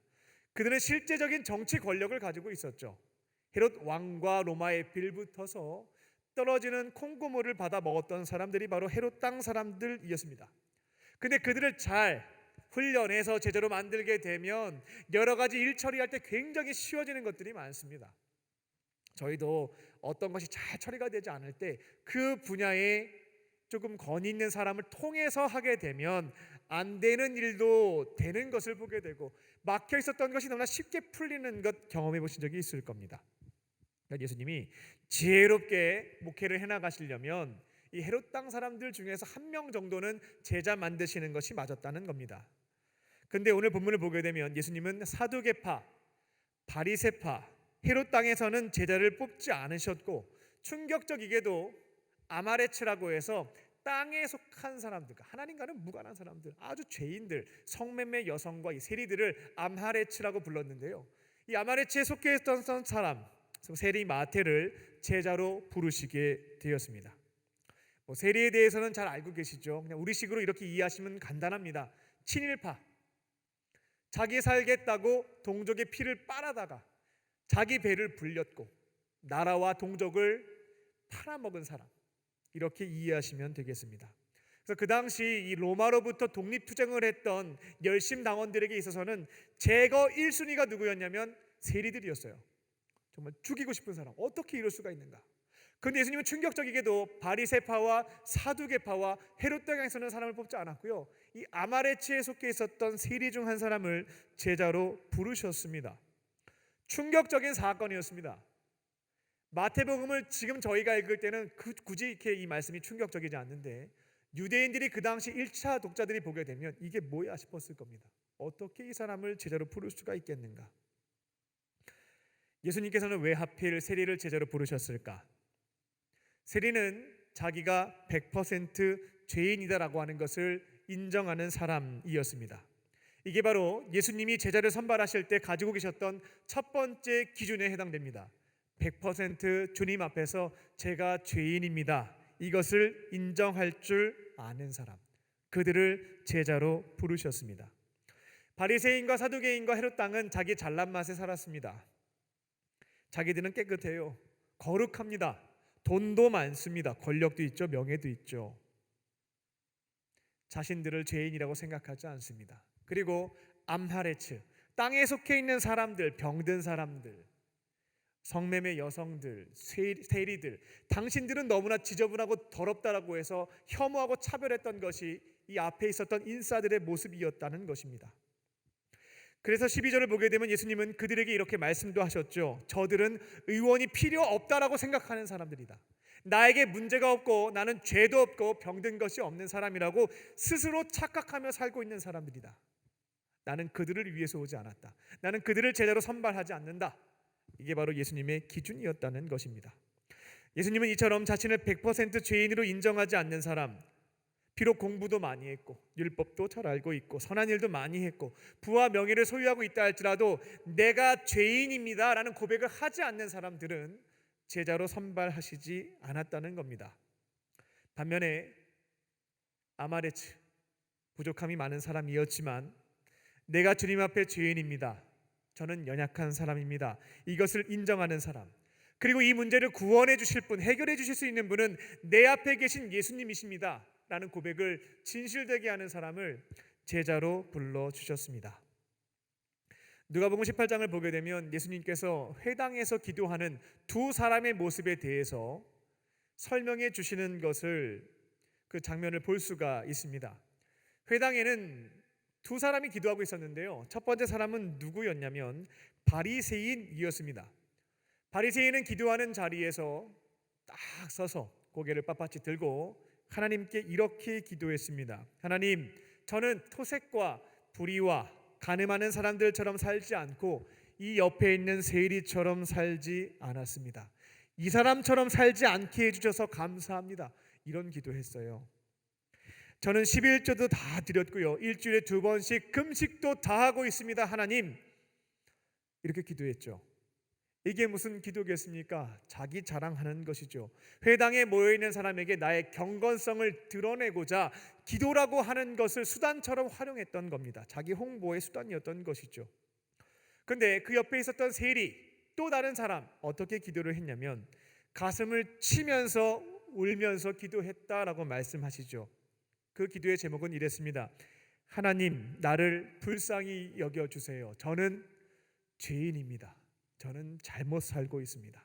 그들은 실제적인 정치 권력을 가지고 있었죠. 헤롯 왕과 로마에 빌붙어서 떨어지는 콩고물을 받아 먹었던 사람들이 바로 헤롯 땅 사람들이었습니다. 근데 그들을 잘 훈련해서 제자로 만들게 되면 여러 가지 일 처리할 때 굉장히 쉬워지는 것들이 많습니다. 저희도 어떤 것이 잘 처리가 되지 않을 때 그 분야에 조금 권위 있는 사람을 통해서 하게 되면 안 되는 일도 되는 것을 보게 되고 막혀 있었던 것이 너무나 쉽게 풀리는 것 경험해 보신 적이 있을 겁니다. 예수님이 지혜롭게 목회를 해나가시려면 이 헤롯 땅 사람들 중에서 한 명 정도는 제자 만드시는 것이 맞았다는 겁니다. 근데 오늘 본문을 보게 되면 예수님은 사두개파, 바리새파, 헤롯 땅에서는 제자를 뽑지 않으셨고 충격적이게도 아마레츠라고 해서 땅에 속한 사람들, 하나님과는 무관한 사람들, 아주 죄인들, 성매매 여성과 이 세리들을 암하레츠라고 불렀는데요. 이 아마레츠에 속해 있던 사람 세리 마태를 제자로 부르시게 되었습니다. 세리에 대해서는 잘 알고 계시죠. 그냥 우리식으로 이렇게 이해하시면 간단합니다. 친일파, 자기 살겠다고 동족의 피를 빨아다가 자기 배를 불렸고 나라와 동족을 팔아먹은 사람, 이렇게 이해하시면 되겠습니다. 그래서 그 당시 이 로마로부터 독립투쟁을 했던 열심당원들에게 있어서는 제거 1순위가 누구였냐면 세리들이었어요. 정말 죽이고 싶은 사람, 어떻게 이럴 수가 있는가. 그런데 예수님은 충격적이게도 바리새파와 사두개파와 헤롯 땅에서는 사람을 뽑지 않았고요, 이 아마레츠에 속해 있었던 세리 중 한 사람을 제자로 부르셨습니다. 충격적인 사건이었습니다. 마태복음을 지금 저희가 읽을 때는 굳이 이렇게 이 말씀이 충격적이지 않는데 유대인들이 그 당시 1차 독자들이 보게 되면 이게 뭐야 싶었을 겁니다. 어떻게 이 사람을 제자로 부를 수가 있겠는가. 예수님께서는 왜 하필 세리를 제자로 부르셨을까? 세리는 자기가 100% 죄인이다라고 하는 것을 인정하는 사람이었습니다. 이게 바로 예수님이 제자를 선발하실 때 가지고 계셨던 첫 번째 기준에 해당됩니다. 100% 주님 앞에서 제가 죄인입니다, 이것을 인정할 줄 아는 사람, 그들을 제자로 부르셨습니다. 바리새인과 사두개인과 헤롯 땅은 자기 잘난 맛에 살았습니다. 자기들은 깨끗해요, 거룩합니다, 돈도 많습니다, 권력도 있죠, 명예도 있죠. 자신들을 죄인이라고 생각하지 않습니다. 그리고 암하레츠, 땅에 속해 있는 사람들, 병든 사람들, 성매매 여성들, 세리들, 당신들은 너무나 지저분하고 더럽다라고 해서 혐오하고 차별했던 것이 이 앞에 있었던 인사들의 모습이었다는 것입니다. 그래서 12절을 보게 되면 예수님은 그들에게 이렇게 말씀도 하셨죠. 저들은 의원이 필요 없다라고 생각하는 사람들이다. 나에게 문제가 없고 나는 죄도 없고 병든 것이 없는 사람이라고 스스로 착각하며 살고 있는 사람들이다. 나는 그들을 위해서 오지 않았다. 나는 그들을 제자로 선발하지 않는다. 이게 바로 예수님의 기준이었다는 것입니다. 예수님은 이처럼 자신을 100% 죄인으로 인정하지 않는 사람, 비록 공부도 많이 했고 율법도 잘 알고 있고 선한 일도 많이 했고 부와 명예를 소유하고 있다 할지라도 내가 죄인입니다 라는 고백을 하지 않는 사람들은 제자로 선발하시지 않았다는 겁니다. 반면에 아마레츠, 부족함이 많은 사람이었지만 내가 주님 앞에 죄인입니다, 저는 연약한 사람입니다, 이것을 인정하는 사람, 그리고 이 문제를 구원해 주실 분, 해결해 주실 수 있는 분은 내 앞에 계신 예수님이십니다 라는 고백을 진실되게 하는 사람을 제자로 불러주셨습니다. 누가복음 18장을 보게 되면 예수님께서 회당에서 기도하는 두 사람의 모습에 대해서 설명해 주시는 것을, 그 장면을 볼 수가 있습니다. 회당에는 두 사람이 기도하고 있었는데요, 첫 번째 사람은 누구였냐면 바리새인이었습니다. 바리새인은 기도하는 자리에서 딱 서서 고개를 빳빳이 들고 하나님께 이렇게 기도했습니다. 하나님, 저는 토색과 불의와 가늠하는 사람들처럼 살지 않고 이 옆에 있는 세리처럼 살지 않았습니다. 이 사람처럼 살지 않게 해주셔서 감사합니다. 이런 기도했어요. 저는 11조도 다 드렸고요. 일주일에 2번씩 금식도 다 하고 있습니다. 하나님, 이렇게 기도했죠. 이게 무슨 기도겠습니까? 자기 자랑하는 것이죠. 회당에 모여있는 사람에게 나의 경건성을 드러내고자 기도라고 하는 것을 수단처럼 활용했던 겁니다. 자기 홍보의 수단이었던 것이죠. 근데 그 옆에 있었던 세리, 또 다른 사람 어떻게 기도를 했냐면 가슴을 치면서 울면서 기도했다라고 말씀하시죠. 그 기도의 제목은 이랬습니다. 하나님, 나를 불쌍히 여겨주세요. 저는 죄인입니다. 저는 잘못 살고 있습니다.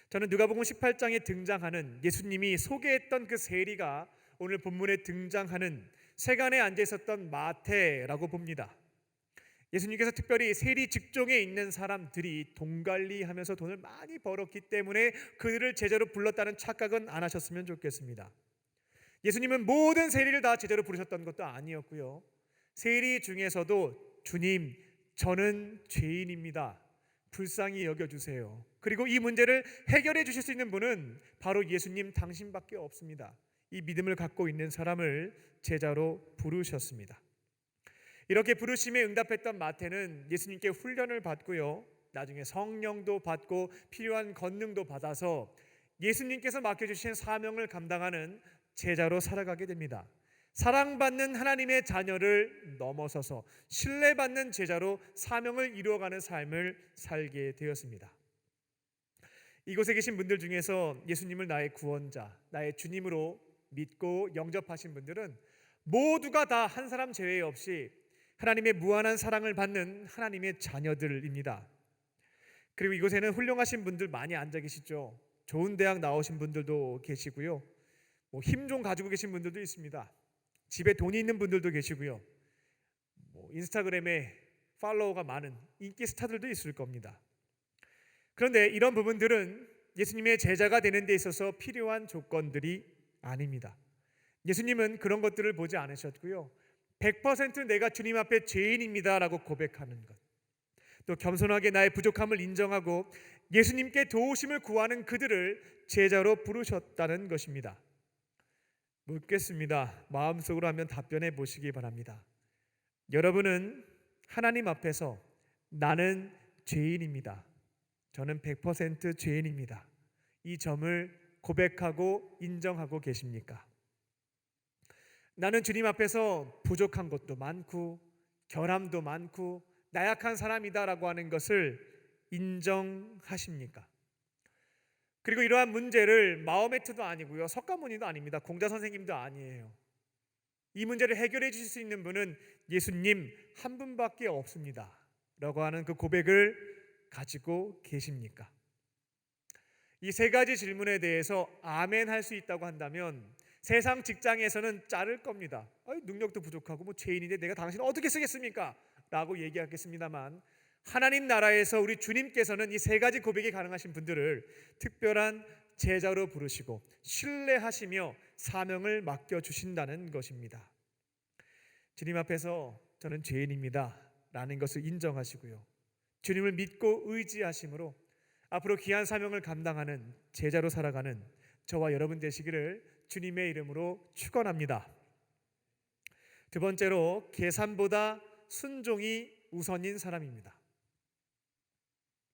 저는 누가복음 18장에 등장하는 예수님이 소개했던 그 세리가 오늘 본문에 등장하는 세간에 앉아 있었던 마태라고 봅니다. 예수님께서 특별히 세리 직종에 있는 사람들이 돈관리하면서 돈을 많이 벌었기 때문에 그들을 제자로 불렀다는 착각은 안 하셨으면 좋겠습니다. 예수님은 모든 세리를 다 제자로 부르셨던 것도 아니었고요. 세리 중에서도 주님, 저는 죄인입니다. 불쌍히 여겨주세요. 그리고 이 문제를 해결해 주실 수 있는 분은 바로 예수님 당신밖에 없습니다. 이 믿음을 갖고 있는 사람을 제자로 부르셨습니다. 이렇게 부르심에 응답했던 마태는 예수님께 훈련을 받고요. 나중에 성령도 받고 필요한 권능도 받아서 예수님께서 맡겨주신 사명을 감당하는 제자로 살아가게 됩니다. 사랑받는 하나님의 자녀를 넘어서서 신뢰받는 제자로 사명을 이루어가는 삶을 살게 되었습니다. 이곳에 계신 분들 중에서 예수님을 나의 구원자, 나의 주님으로 믿고 영접하신 분들은 모두가 다 한 사람 제외 없이 하나님의 무한한 사랑을 받는 하나님의 자녀들입니다. 그리고 이곳에는 훌륭하신 분들 많이 앉아 계시죠. 좋은 대학 나오신 분들도 계시고요. 힘 좀 가지고 계신 분들도 있습니다. 집에 돈이 있는 분들도 계시고요. 인스타그램에 팔로워가 많은 인기 스타들도 있을 겁니다. 그런데 이런 부분들은 예수님의 제자가 되는 데 있어서 필요한 조건들이 아닙니다. 예수님은 그런 것들을 보지 않으셨고요. 100% 내가 주님 앞에 죄인입니다 라고 고백하는 것, 또 겸손하게 나의 부족함을 인정하고 예수님께 도우심을 구하는 그들을 제자로 부르셨다는 것입니다. 묻겠습니다. 마음속으로 한번 답변해 보시기 바랍니다. 여러분은 하나님 앞에서 나는 죄인입니다. 저는 100% 죄인입니다. 이 점을 고백하고 인정하고 계십니까? 나는 주님 앞에서 부족한 것도 많고 결함도 많고 나약한 사람이다라고 하는 것을 인정하십니까? 그리고 이러한 문제를 마호메트도 아니고요, 석가모니도 아닙니다. 공자 선생님도 아니에요. 이 문제를 해결해 주실 수 있는 분은 예수님 한 분밖에 없습니다 라고 하는 그 고백을 가지고 계십니까? 이 세 가지 질문에 대해서 아멘 할 수 있다고 한다면 세상 직장에서는 자를 겁니다. 능력도 부족하고 죄인인데 내가 당신을 어떻게 쓰겠습니까? 라고 얘기하겠습니다만, 하나님 나라에서 우리 주님께서는 이 세 가지 고백이 가능하신 분들을 특별한 제자로 부르시고 신뢰하시며 사명을 맡겨주신다는 것입니다. 주님 앞에서 저는 죄인입니다 라는 것을 인정하시고요, 주님을 믿고 의지하심으로 앞으로 귀한 사명을 감당하는 제자로 살아가는 저와 여러분 되시기를 주님의 이름으로 축원합니다. 두 번째로, 계산보다 순종이 우선인 사람입니다.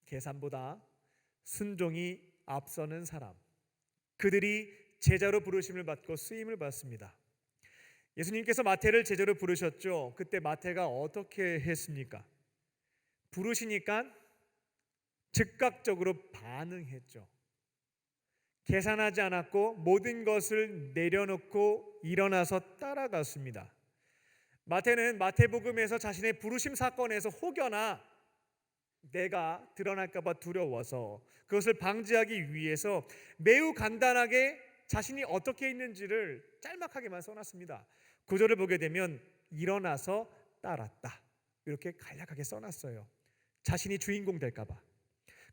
계산보다 순종이 앞서는 사람, 그들이 제자로 부르심을 받고 쓰임을 받습니다. 예수님께서 마태를 제자로 부르셨죠. 그때 마태가 어떻게 했습니까? 부르시니까 즉각적으로 반응했죠. 계산하지 않았고 모든 것을 내려놓고 일어나서 따라갔습니다. 마태는 마태복음에서 자신의 부르심 사건에서 혹여나 내가 드러날까 봐 두려워서 그것을 방지하기 위해서 매우 간단하게 자신이 어떻게 있는지를 짤막하게만 써놨습니다. 구절을 보게 되면 일어나서 따랐다, 이렇게 간략하게 써놨어요. 자신이 주인공 될까 봐.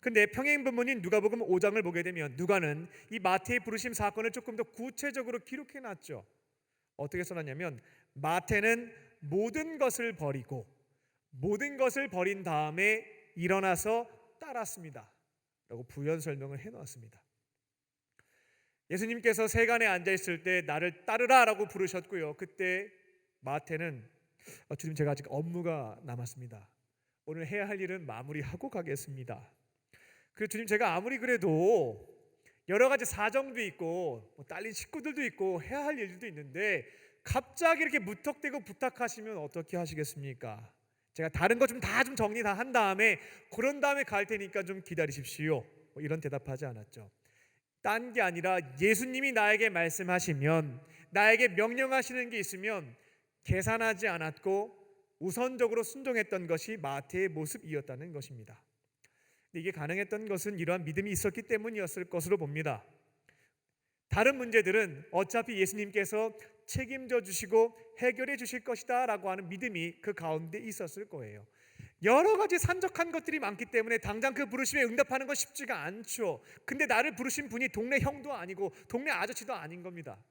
근데 평행 본문인 누가복음 5장을 보게 되면 누가는 이 마태의 부르심 사건을 조금 더 구체적으로 기록해 놨죠. 어떻게 써놨냐면, 마태는 모든 것을 버리고 모든 것을 버린 다음에 일어나서 따랐습니다 라고 부연 설명을 해놓았습니다. 예수님께서 세간에 앉아있을 때 나를 따르라 라고 부르셨고요. 그때 마태는 주님, 제가 아직 업무가 남았습니다. 오늘 해야 할 일은 마무리하고 가겠습니다. 그리고 주님, 제가 아무리 그래도 여러 가지 사정도 있고 딸린 식구들도 있고 해야 할 일들도 있는데 갑자기 이렇게 무턱대고 부탁하시면 어떻게 하시겠습니까? 제가 다른 것 좀 다 정리 다 한 다음에 그런 다음에 갈 테니까 좀 기다리십시오. 이런 대답하지 않았죠. 딴 게 아니라 예수님이 나에게 말씀하시면, 나에게 명령하시는 게 있으면 계산하지 않았고 우선적으로 순종했던 것이 마태의 모습이었다는 것입니다. 이게 가능했던 것은 이러한 믿음이 있었기 때문이었을 것으로 봅니다. 다른 문제들은 어차피 예수님께서 책임져 주시고 해결해 주실 것이다 라고 하는 믿음이 그 가운데 있었을 거예요. 여러 가지 산적한 것들이 많기 때문에 당장 그 부르심에 응답하는 건 쉽지가 않죠. 근데 나를 부르신 분이 동네 형도 아니고 동네 아저씨도 아닌 겁니다.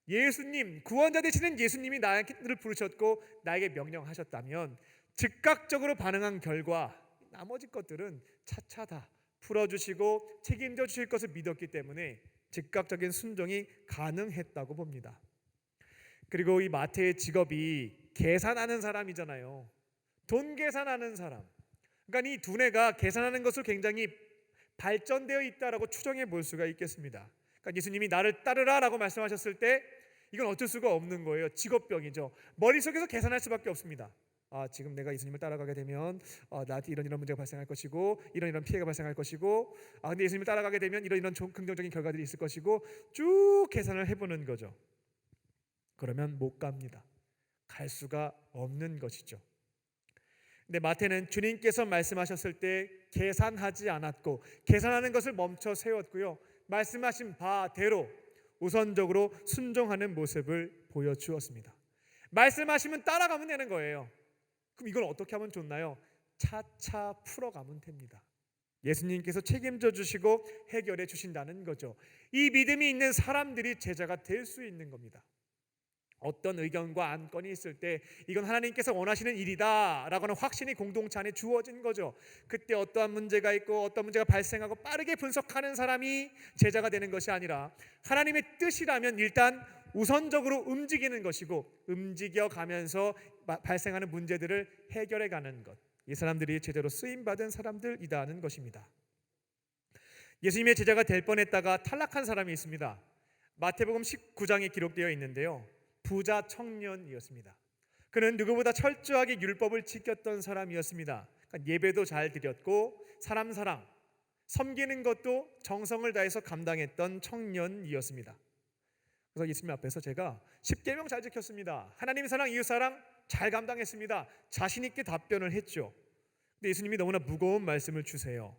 예수님, 구원자 되시는 예수님이 나를 부르셨고 나에게 명령하셨다면 즉각적으로 반응한 결과 나머지 것들은 차차 다 풀어주시고 책임져 주실 것을 믿었기 때문에 즉각적인 순종이 가능했다고 봅니다. 그리고 이 마태의 직업이 계산하는 사람이잖아요. 돈 계산하는 사람. 그러니까 이 두뇌가 계산하는 것을 굉장히 발전되어 있다라고 추정해 볼 수가 있겠습니다. 그러니까 예수님이 나를 따르라라고 말씀하셨을 때 이건 어쩔 수가 없는 거예요. 직업병이죠. 머릿속에서 계산할 수밖에 없습니다. 지금 내가 예수님을 따라가게 되면 나한테 이런 문제가 발생할 것이고 이런 피해가 발생할 것이고 근데 예수님을 따라가게 되면 이런 긍정적인 결과들이 있을 것이고 쭉 계산을 해보는 거죠. 그러면 못 갑니다. 갈 수가 없는 것이죠. 근데 마태는 주님께서 말씀하셨을 때 계산하지 않았고 계산하는 것을 멈춰 세웠고요. 말씀하신 바대로 우선적으로 순종하는 모습을 보여주었습니다. 말씀하시면 따라가면 되는 거예요. 그럼 이걸 어떻게 하면 좋나요? 차차 풀어가면 됩니다. 예수님께서 책임져 주시고 해결해 주신다는 거죠. 이 믿음이 있는 사람들이 제자가 될 수 있는 겁니다. 어떤 의견과 안건이 있을 때 이건 하나님께서 원하시는 일이다 라고 하는 확신이 공동체 안에 주어진 거죠. 그때 어떠한 문제가 있고 어떤 문제가 발생하고 빠르게 분석하는 사람이 제자가 되는 것이 아니라 하나님의 뜻이라면 일단 우선적으로 움직이는 것이고 움직여가면서 발생하는 문제들을 해결해가는 것, 이 사람들이 제대로 쓰임받은 사람들이다는 것입니다. 예수님의 제자가 될 뻔했다가 탈락한 사람이 있습니다. 마태복음 19장에 기록되어 있는데요, 부자 청년이었습니다. 그는 누구보다 철저하게 율법을 지켰던 사람이었습니다. 그러니까 예배도 잘 드렸고 사람 사랑, 섬기는 것도 정성을 다해서 감당했던 청년이었습니다. 그래서 예수님 앞에서 제가 10계명 잘 지켰습니다. 하나님 사랑, 이웃 사랑 잘 감당했습니다. 자신 있게 답변을 했죠. 근데 예수님이 너무나 무거운 말씀을 주세요.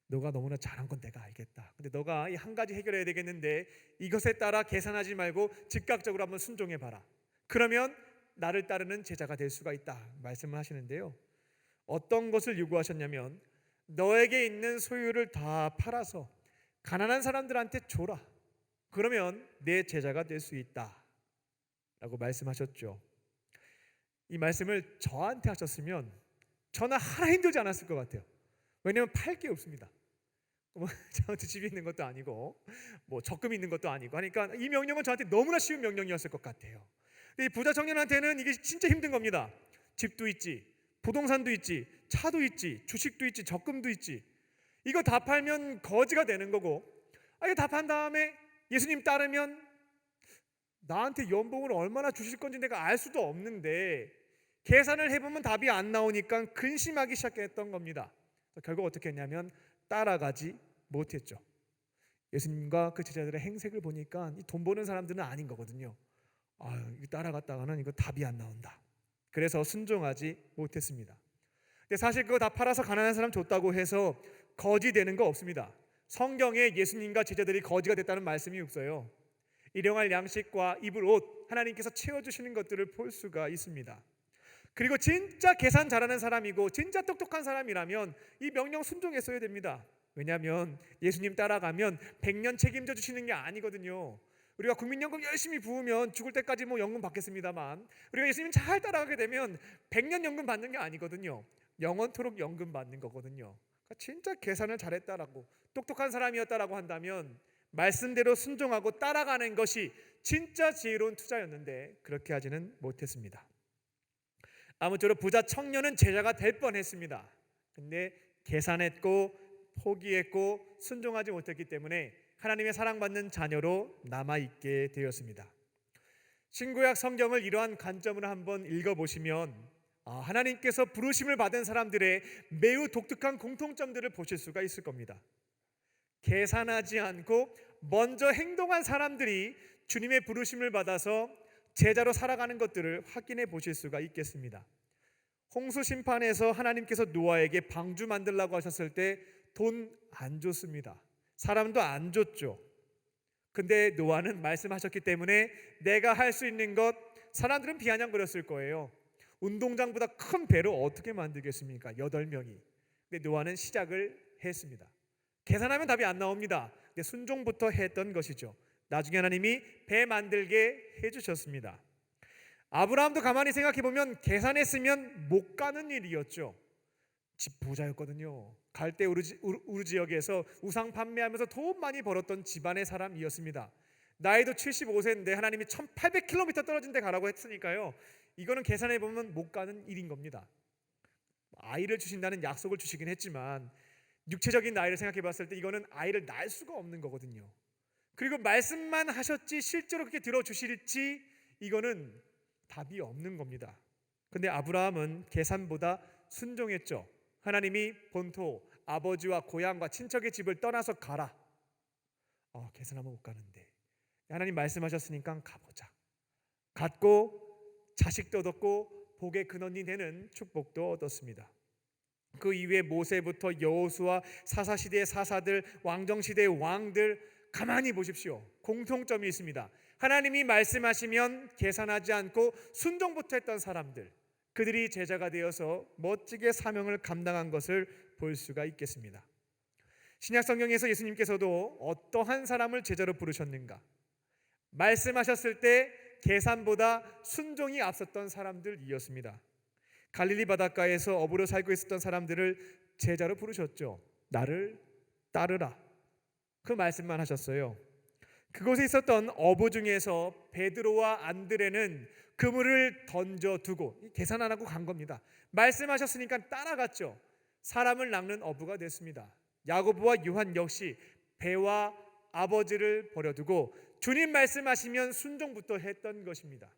너가 너무나 잘한 건 내가 알겠다. 근데 너가 이 한 가지 해결해야 되겠는데 이것에 따라 계산하지 말고 즉각적으로 한번 순종해 봐라. 그러면 나를 따르는 제자가 될 수가 있다 말씀을 하시는데요. 어떤 것을 요구하셨냐면 너에게 있는 소유를 다 팔아서 가난한 사람들한테 줘라. 그러면 내 제자가 될 수 있다 라고 말씀하셨죠. 이 말씀을 저한테 하셨으면 저는 하나 힘들지 않았을 것 같아요. 왜냐하면 팔 게 없습니다. 저한테 집이 있는 것도 아니고 적금이 있는 것도 아니고 하니까 이 명령은 저한테 너무나 쉬운 명령이었을 것 같아요. 근데 이 부자 청년한테는 이게 진짜 힘든 겁니다. 집도 있지, 부동산도 있지, 차도 있지, 주식도 있지, 적금도 있지. 이거 다 팔면 거지가 되는 거고, 이거 다 판 다음에 예수님 따르면 나한테 연봉을 얼마나 주실 건지 내가 알 수도 없는데 계산을 해보면 답이 안 나오니까 근심하기 시작했던 겁니다. 결국 어떻게 했냐면 따라가지 못했죠. 예수님과 그 제자들의 행색을 보니까 이 돈 버는 사람들은 아닌 거거든요. 따라갔다가는 이거 답이 안 나온다. 그래서 순종하지 못했습니다. 근데 사실 그거 다 팔아서 가난한 사람 줬다고 해서 거지 되는 거 없습니다. 성경에 예수님과 제자들이 거지가 됐다는 말씀이 없어요. 일용할 양식과 입을 옷, 하나님께서 채워주시는 것들을 볼 수가 있습니다. 그리고 진짜 계산 잘하는 사람이고 진짜 똑똑한 사람이라면 이 명령 순종했어야 됩니다. 왜냐하면 예수님 따라가면 100년 책임져 주시는 게 아니거든요. 우리가 국민연금 열심히 부으면 죽을 때까지 뭐 연금 받겠습니다만, 우리가 예수님 잘 따라가게 되면 100년 연금 받는 게 아니거든요. 영원토록 연금 받는 거거든요. 그러니까 진짜 계산을 잘했다라고, 똑똑한 사람이었다라고 한다면 말씀대로 순종하고 따라가는 것이 진짜 지혜로운 투자였는데 그렇게 하지는 못했습니다. 아무쪼록 부자 청년은 제자가 될 뻔했습니다. 근데 계산했고 포기했고 순종하지 못했기 때문에 하나님의 사랑받는 자녀로 남아있게 되었습니다. 신구약 성경을 이러한 관점으로 한번 읽어보시면 하나님께서 부르심을 받은 사람들의 매우 독특한 공통점들을 보실 수가 있을 겁니다. 계산하지 않고 먼저 행동한 사람들이 주님의 부르심을 받아서 제자로 살아가는 것들을 확인해 보실 수가 있겠습니다. 홍수 심판에서 하나님께서 노아에게 방주 만들라고 하셨을 때 돈 안 줬습니다. 사람도 안 줬죠. 근데 노아는 말씀하셨기 때문에 내가 할 수 있는 것, 사람들은 비아냥거렸을 거예요. 운동장보다 큰 배로 어떻게 만들겠습니까? 8명이. 근데 노아는 시작을 했습니다. 계산하면 답이 안 나옵니다. 근데 순종부터 했던 것이죠. 나중에 하나님이 배 만들게 해주셨습니다. 아브라함도 가만히 생각해보면 계산했으면 못 가는 일이었죠. 집 부자였거든요. 갈대 우르 지역에서 우상 판매하면서 돈 많이 벌었던 집안의 사람이었습니다. 나이도 75세인데 하나님이 1800km 떨어진 데 가라고 했으니까요, 이거는 계산해보면 못 가는 일인 겁니다. 아이를 주신다는 약속을 주시긴 했지만 육체적인 나이를 생각해봤을 때 이거는 아이를 낳을 수가 없는 거거든요. 그리고 말씀만 하셨지 실제로 그렇게 들어주실지 이거는 답이 없는 겁니다. 근데 아브라함은 계산보다 순종했죠. 하나님이 본토, 아버지와 고향과 친척의 집을 떠나서 가라. 계산하면 못 가는데 하나님 말씀하셨으니까 가보자. 갔고 자식도 얻었고 복의 근원이 되는 축복도 얻었습니다. 그 이후에 모세부터 여호수아, 사사시대의 사사들, 왕정시대의 왕들, 가만히 보십시오. 공통점이 있습니다. 하나님이 말씀하시면 계산하지 않고 순종부터 했던 사람들, 그들이 제자가 되어서 멋지게 사명을 감당한 것을 볼 수가 있겠습니다. 신약 성경에서 예수님께서도 어떠한 사람을 제자로 부르셨는가? 말씀하셨을 때 계산보다 순종이 앞섰던 사람들이었습니다. 갈릴리 바닷가에서 어부로 살고 있었던 사람들을 제자로 부르셨죠. 나를 따르라. 그 말씀만 하셨어요. 그곳에 있었던 어부 중에서 베드로와 안드레는 그물을 던져두고 계산 안 하고 간 겁니다. 말씀하셨으니까 따라갔죠. 사람을 낚는 어부가 됐습니다. 야고보와 요한 역시 배와 아버지를 버려두고 주님 말씀하시면 순종부터 했던 것입니다.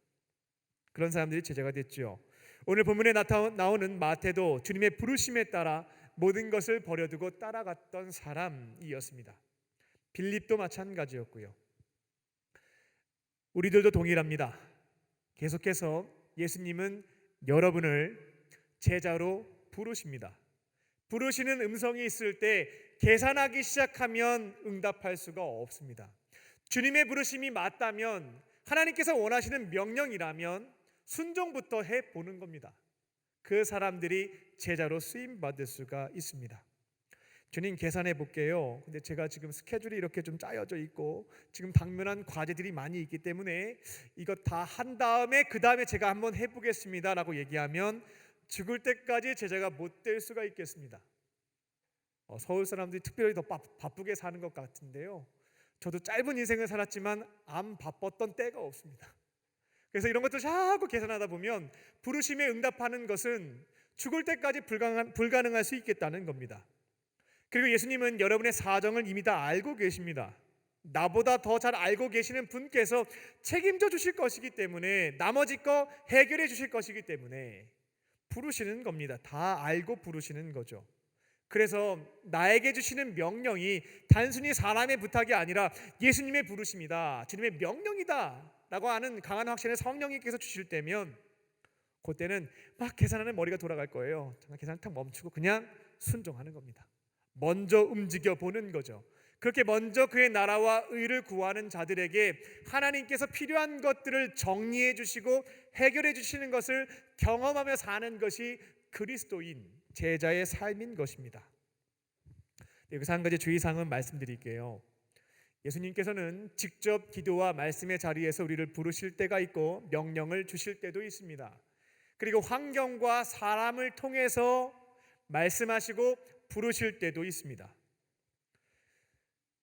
그런 사람들이 제자가 됐죠. 오늘 본문에 나오는 마태도 주님의 부르심에 따라 모든 것을 버려두고 따라갔던 사람이었습니다. 빌립도 마찬가지였고요. 우리들도 동일합니다. 계속해서 예수님은 여러분을 제자로 부르십니다. 부르시는 음성이 있을 때 계산하기 시작하면 응답할 수가 없습니다. 주님의 부르심이 맞다면, 하나님께서 원하시는 명령이라면 순종부터 해보는 겁니다. 그 사람들이 제자로 쓰임받을 수가 있습니다. 주님 계산해 볼게요. 근데 제가 지금 스케줄이 이렇게 좀 짜여져 있고 지금 당면한 과제들이 많이 있기 때문에 이거 다 한 다음에 그 다음에 제가 한번 해보겠습니다 라고 얘기하면 죽을 때까지 제자가 못 될 수가 있겠습니다. 서울 사람들이 특별히 더 바쁘게 사는 것 같은데요, 저도 짧은 인생을 살았지만 안 바빴던 때가 없습니다. 그래서 이런 것들 자꾸 계산하다 보면 부르심에 응답하는 것은 죽을 때까지 불가능할 수 있겠다는 겁니다. 그리고 예수님은 여러분의 사정을 이미 다 알고 계십니다. 나보다 더 잘 알고 계시는 분께서 책임져 주실 것이기 때문에, 나머지 거 해결해 주실 것이기 때문에 부르시는 겁니다. 다 알고 부르시는 거죠. 그래서 나에게 주시는 명령이 단순히 사람의 부탁이 아니라 예수님의 부르심이다, 주님의 명령이다 라고 하는 강한 확신을 성령님께서 주실 때면, 그때는 막 계산하는 머리가 돌아갈 거예요. 잠깐 계산을 탁 멈추고 그냥 순종하는 겁니다. 먼저 움직여 보는 거죠. 그렇게 먼저 그의 나라와 의를 구하는 자들에게 하나님께서 필요한 것들을 정리해 주시고 해결해 주시는 것을 경험하며 사는 것이 그리스도인 제자의 삶인 것입니다. 여기서 한 가지 주의사항은 말씀드릴게요. 예수님께서는 직접 기도와 말씀의 자리에서 우리를 부르실 때가 있고 명령을 주실 때도 있습니다. 그리고 환경과 사람을 통해서 말씀하시고 부르실 때도 있습니다.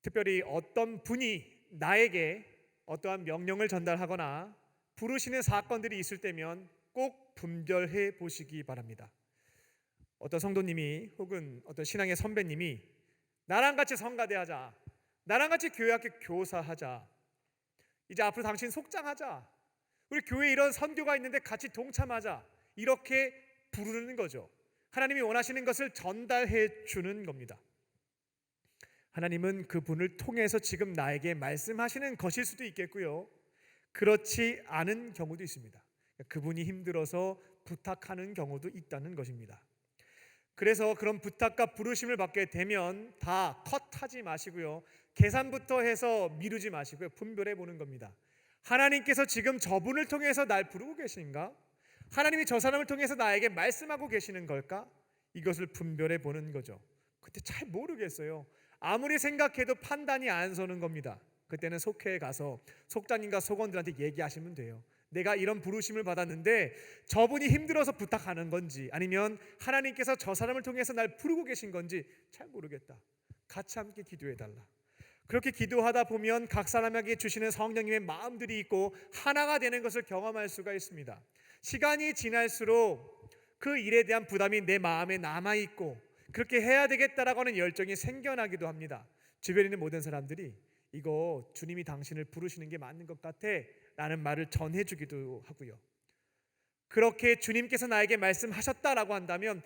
특별히 어떤 분이 나에게 어떠한 명령을 전달하거나 부르시는 사건들이 있을 때면 꼭 분별해 보시기 바랍니다. 어떤 성도님이 혹은 어떤 신앙의 선배님이 나랑 같이 성가대하자, 나랑 같이 교회학교 교사하자, 이제 앞으로 당신 속장하자, 우리 교회에 이런 선교가 있는데 같이 동참하자, 이렇게 부르는 거죠. 하나님이 원하시는 것을 전달해 주는 겁니다. 하나님은 그분을 통해서 지금 나에게 말씀하시는 것일 수도 있겠고요, 그렇지 않은 경우도 있습니다. 그분이 힘들어서 부탁하는 경우도 있다는 것입니다. 그래서 그런 부탁과 부르심을 받게 되면 다 컷하지 마시고요, 계산부터 해서 미루지 마시고요, 분별해 보는 겁니다. 하나님께서 지금 저분을 통해서 날 부르고 계신가? 하나님이 저 사람을 통해서 나에게 말씀하고 계시는 걸까? 이것을 분별해 보는 거죠. 그때 잘 모르겠어요. 아무리 생각해도 판단이 안 서는 겁니다. 그때는 속회에 가서 속장님과 속원들한테 얘기하시면 돼요. 내가 이런 부르심을 받았는데 저분이 힘들어서 부탁하는 건지, 아니면 하나님께서 저 사람을 통해서 날 부르고 계신 건지 잘 모르겠다. 같이 함께 기도해 달라. 그렇게 기도하다 보면 각 사람에게 주시는 성령님의 마음들이 있고 하나가 되는 것을 경험할 수가 있습니다. 시간이 지날수록 그 일에 대한 부담이 내 마음에 남아있고 그렇게 해야 되겠다라고 하는 열정이 생겨나기도 합니다. 주변에 있는 모든 사람들이 이거 주님이 당신을 부르시는 게 맞는 것 같아 라는 말을 전해주기도 하고요. 그렇게 주님께서 나에게 말씀하셨다라고 한다면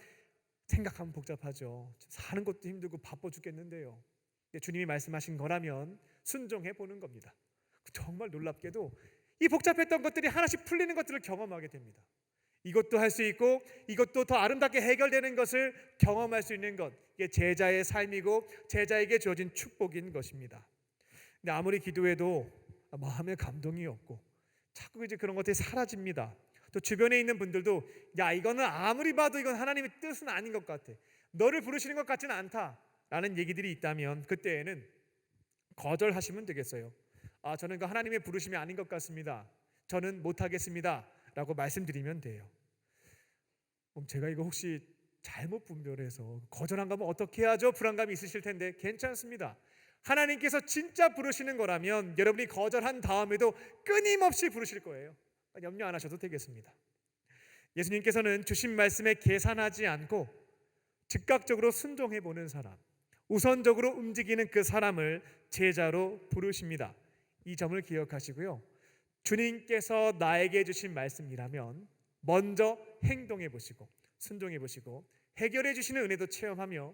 생각하면 복잡하죠. 사는 것도 힘들고 바빠 죽겠는데요, 주님이 말씀하신 거라면 순종해 보는 겁니다. 정말 놀랍게도 이 복잡했던 것들이 하나씩 풀리는 것들을 경험하게 됩니다. 이것도 할 수 있고 이것도 더 아름답게 해결되는 것을 경험할 수 있는 것, 이게 제자의 삶이고 제자에게 주어진 축복인 것입니다. 근데 아무리 기도해도 마음에 감동이 없고 자꾸 이제 그런 것들이 사라집니다. 또 주변에 있는 분들도 야, 이거는 아무리 봐도 이건 하나님의 뜻은 아닌 것 같아, 너를 부르시는 것 같지는 않다 라는 얘기들이 있다면 그때에는 거절하시면 되겠어요. 저는 그 하나님의 부르심이 아닌 것 같습니다, 저는 못하겠습니다 라고 말씀드리면 돼요. 그럼 제가 이거 혹시 잘못 분별해서 거절한 거면 어떻게 하죠? 불안감이 있으실 텐데 괜찮습니다. 하나님께서 진짜 부르시는 거라면 여러분이 거절한 다음에도 끊임없이 부르실 거예요. 염려 안 하셔도 되겠습니다. 예수님께서는 주신 말씀에 계산하지 않고 즉각적으로 순종해 보는 사람, 우선적으로 움직이는 그 사람을 제자로 부르십니다. 이 점을 기억하시고요, 주님께서 나에게 주신 말씀이라면 먼저 행동해 보시고 순종해 보시고 해결해 주시는 은혜도 체험하며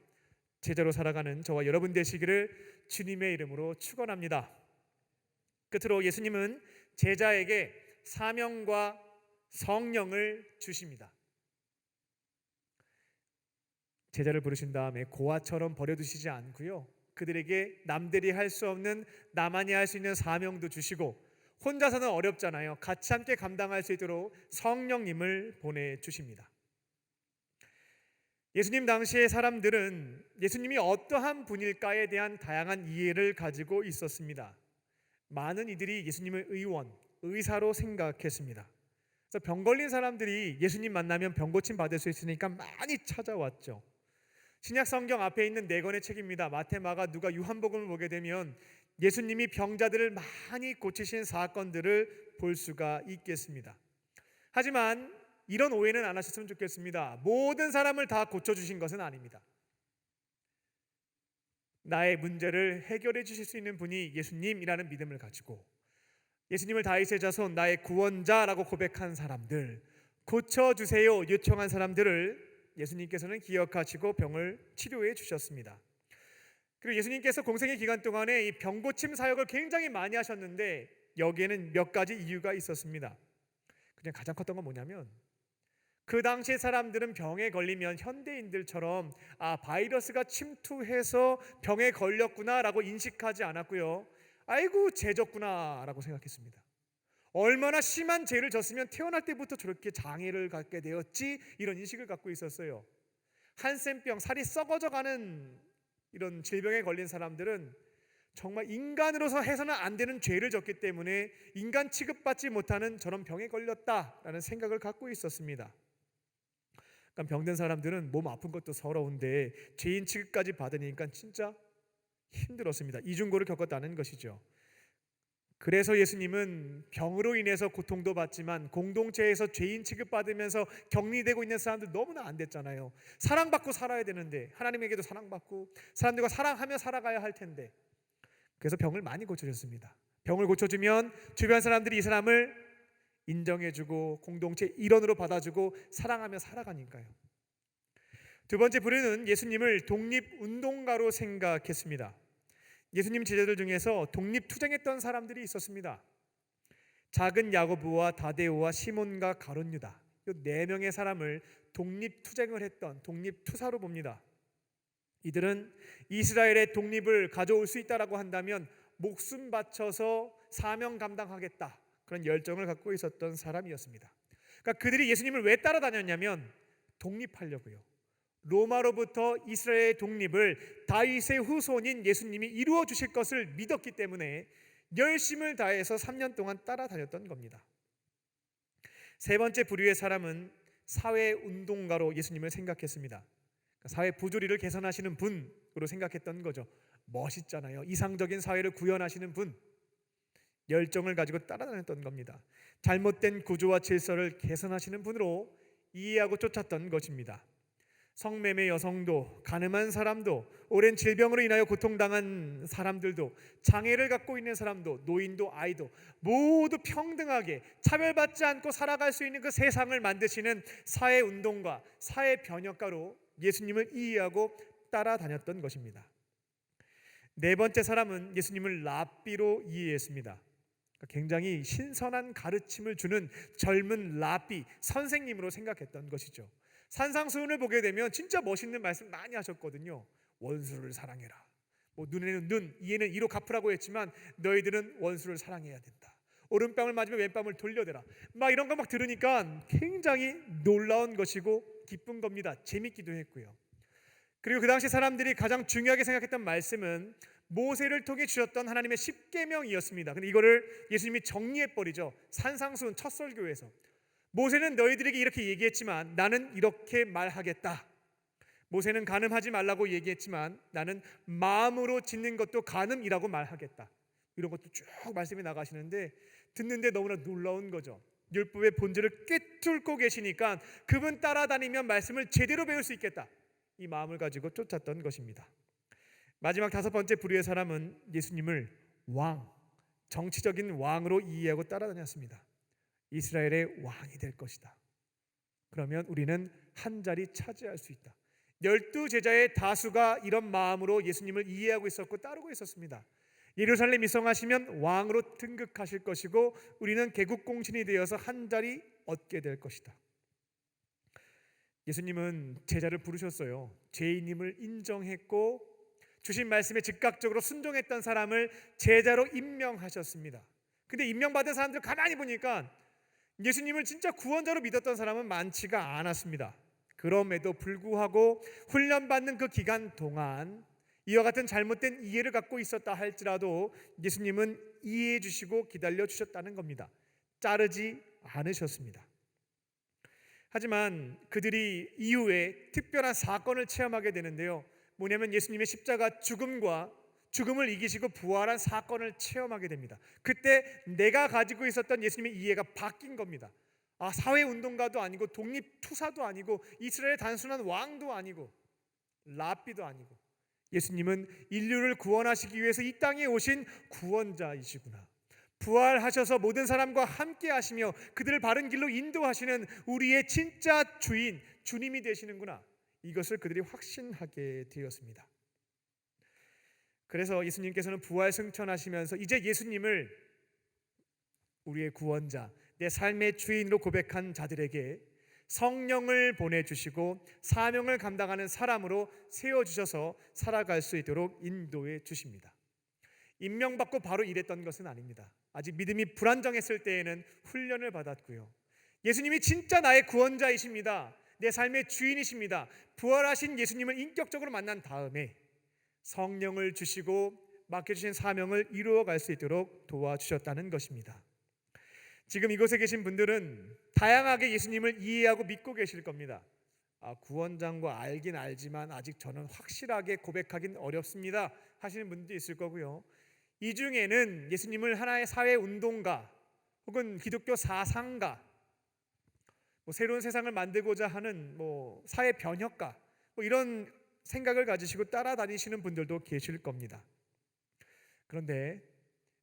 제자로 살아가는 저와 여러분 되시기를 주님의 이름으로 축원합니다. 끝으로 예수님은 제자에게 사명과 성령을 주십니다. 제자를 부르신 다음에 고아처럼 버려두시지 않고요, 그들에게 남들이 할 수 없는, 나만이 할 수 있는 사명도 주시고 혼자서는 어렵잖아요. 같이 함께 감당할 수 있도록 성령님을 보내주십니다. 예수님 당시의 사람들은 예수님이 어떠한 분일까에 대한 다양한 이해를 가지고 있었습니다. 많은 이들이 예수님을 의원, 의사로 생각했습니다. 그래서 병 걸린 사람들이 예수님 만나면 병 고침 받을 수 있으니까 많이 찾아왔죠. 신약 성경 앞에 있는 4권의 책입니다. 마태, 마가, 누가, 요한복음을 보게 되면 예수님이 병자들을 많이 고치신 사건들을 볼 수가 있겠습니다. 하지만 이런 오해는 안 하셨으면 좋겠습니다. 모든 사람을 다 고쳐주신 것은 아닙니다. 나의 문제를 해결해 주실 수 있는 분이 예수님이라는 믿음을 가지고 예수님을 다윗의 자손, 나의 구원자라고 고백한 사람들, 고쳐주세요 요청한 사람들을 예수님께서는 기억하시고 병을 치료해 주셨습니다. 그리고 예수님께서 공생의 기간 동안에 이 병고침 사역을 굉장히 많이 하셨는데 여기에는 몇 가지 이유가 있었습니다. 그냥 가장 컸던 건 뭐냐면 그 당시의 사람들은 병에 걸리면 현대인들처럼 바이러스가 침투해서 병에 걸렸구나라고 인식하지 않았고요, 아이고 죄졌구나라고 생각했습니다. 얼마나 심한 죄를 졌으면 태어날 때부터 저렇게 장애를 갖게 되었지, 이런 인식을 갖고 있었어요. 한센병, 살이 썩어져가는 이런 질병에 걸린 사람들은 정말 인간으로서 해서는 안 되는 죄를 졌기 때문에 인간 취급받지 못하는 저런 병에 걸렸다라는 생각을 갖고 있었습니다. 그러니까 병든 사람들은 몸 아픈 것도 서러운데 죄인 취급까지 받으니까 진짜 힘들었습니다. 이중고를 겪었다는 것이죠. 그래서 예수님은 병으로 인해서 고통도 받지만 공동체에서 죄인 취급받으면서 격리되고 있는 사람들 너무나 안 됐잖아요. 사랑받고 살아야 되는데, 하나님에게도 사랑받고 사람들과 사랑하며 살아가야 할 텐데, 그래서 병을 많이 고쳐줬습니다. 병을 고쳐주면 주변 사람들이 이 사람을 인정해주고 공동체 일원으로 받아주고 사랑하며 살아가니까요. 두 번째 부류는 예수님을 독립운동가로 생각했습니다. 예수님 제자들 중에서 독립투쟁했던 사람들이 있었습니다. 작은 야고보와 다데오와 시몬과 가룟 유다, 이 4명의 사람을 독립투쟁을 했던 독립투사로 봅니다. 이들은 이스라엘의 독립을 가져올 수 있다라고 한다면 목숨 바쳐서 사명 감당하겠다, 그런 열정을 갖고 있었던 사람이었습니다. 그러니까 그들이 예수님을 왜 따라다녔냐면 독립하려고요. 로마로부터 이스라엘의 독립을 다윗의 후손인 예수님이 이루어 주실 것을 믿었기 때문에 열심을 다해서 3년 동안 따라다녔던 겁니다. 세 번째 부류의 사람은 사회운동가로 예수님을 생각했습니다. 사회 부조리를 개선하시는 분으로 생각했던 거죠. 멋있잖아요. 이상적인 사회를 구현하시는 분, 열정을 가지고 따라다녔던 겁니다. 잘못된 구조와 질서를 개선하시는 분으로 이해하고 쫓았던 것입니다. 성매매 여성도, 가늠한 사람도, 오랜 질병으로 인하여 고통당한 사람들도, 장애를 갖고 있는 사람도, 노인도, 아이도 모두 평등하게 차별받지 않고 살아갈 수 있는 그 세상을 만드시는 사회운동가, 사회변혁가로 예수님을 이해하고 따라다녔던 것입니다. 네 번째 사람은 예수님을 랍비로 이해했습니다. 굉장히 신선한 가르침을 주는 젊은 랍비, 선생님으로 생각했던 것이죠. 산상수훈을 보게 되면 진짜 멋있는 말씀 많이 하셨거든요. 원수를 사랑해라. 눈에는 눈, 이에는 이로 갚으라고 했지만 너희들은 원수를 사랑해야 된다. 오른뺨을 맞으면 왼뺨을 돌려대라. 막 이런 거 막 들으니까 굉장히 놀라운 것이고 기쁜 겁니다. 재밌기도 했고요. 그리고 그 당시 사람들이 가장 중요하게 생각했던 말씀은 모세를 통해 주셨던 하나님의 십계명이었습니다. 근데 이거를 예수님이 정리해버리죠. 산상수훈 첫 설교에서 모세는 너희들에게 이렇게 얘기했지만 나는 이렇게 말하겠다. 모세는 간음하지 말라고 얘기했지만 나는 마음으로 짓는 것도 간음이라고 말하겠다. 이런 것도 쭉 말씀이 나가시는데 듣는데 너무나 놀라운 거죠. 율법의 본질을 꿰뚫고 계시니까 그분 따라다니면 말씀을 제대로 배울 수 있겠다, 이 마음을 가지고 쫓았던 것입니다. 마지막 다섯 번째 부류의 사람은 예수님을 왕, 정치적인 왕으로 이해하고 따라다녔습니다. 이스라엘의 왕이 될 것이다. 그러면 우리는 한 자리 차지할 수 있다. 12제자의 다수가 이런 마음으로 예수님을 이해하고 있었고 따르고 있었습니다. 예루살렘 입성하시면 왕으로 등극하실 것이고 우리는 개국공신이 되어서 한 자리 얻게 될 것이다. 예수님은 제자를 부르셨어요. 죄인임을 인정했고 주신 말씀에 즉각적으로 순종했던 사람을 제자로 임명하셨습니다. 근데 임명받은 사람들 가만히 보니까 예수님을 진짜 구원자로 믿었던 사람은 많지가 않았습니다. 그럼에도 불구하고 훈련받는 그 기간 동안 이와 같은 잘못된 이해를 갖고 있었다 할지라도 예수님은 이해해 주시고 기다려 주셨다는 겁니다. 자르지 않으셨습니다. 하지만 그들이 이후에 특별한 사건을 체험하게 되는데요. 뭐냐면 예수님의 십자가 죽음을 이기시고 부활한 사건을 체험하게 됩니다. 그때 내가 가지고 있었던 예수님의 이해가 바뀐 겁니다. 사회운동가도 아니고 독립투사도 아니고 이스라엘의 단순한 왕도 아니고 랍비도 아니고 예수님은 인류를 구원하시기 위해서 이 땅에 오신 구원자이시구나. 부활하셔서 모든 사람과 함께 하시며 그들을 바른 길로 인도하시는 우리의 진짜 주인, 주님이 되시는구나. 이것을 그들이 확신하게 되었습니다. 그래서 예수님께서는 부활 승천하시면서 이제 예수님을 우리의 구원자, 내 삶의 주인으로 고백한 자들에게 성령을 보내주시고 사명을 감당하는 사람으로 세워주셔서 살아갈 수 있도록 인도해 주십니다. 임명받고 바로 일했던 것은 아닙니다. 아직 믿음이 불안정했을 때에는 훈련을 받았고요. 예수님이 진짜 나의 구원자이십니다. 내 삶의 주인이십니다. 부활하신 예수님을 인격적으로 만난 다음에 성령을 주시고 맡겨주신 사명을 이루어갈 수 있도록 도와주셨다는 것입니다. 지금 이곳에 계신 분들은 다양하게 예수님을 이해하고 믿고 계실 겁니다. 구원장과 알긴 알지만 아직 저는 확실하게 고백하긴 어렵습니다 하시는 분도 있을 거고요. 이 중에는 예수님을 하나의 사회 운동가 혹은 기독교 사상가, 새로운 세상을 만들고자 하는 사회 변혁가 이런 생각을 가지시고 따라다니시는 분들도 계실 겁니다. 그런데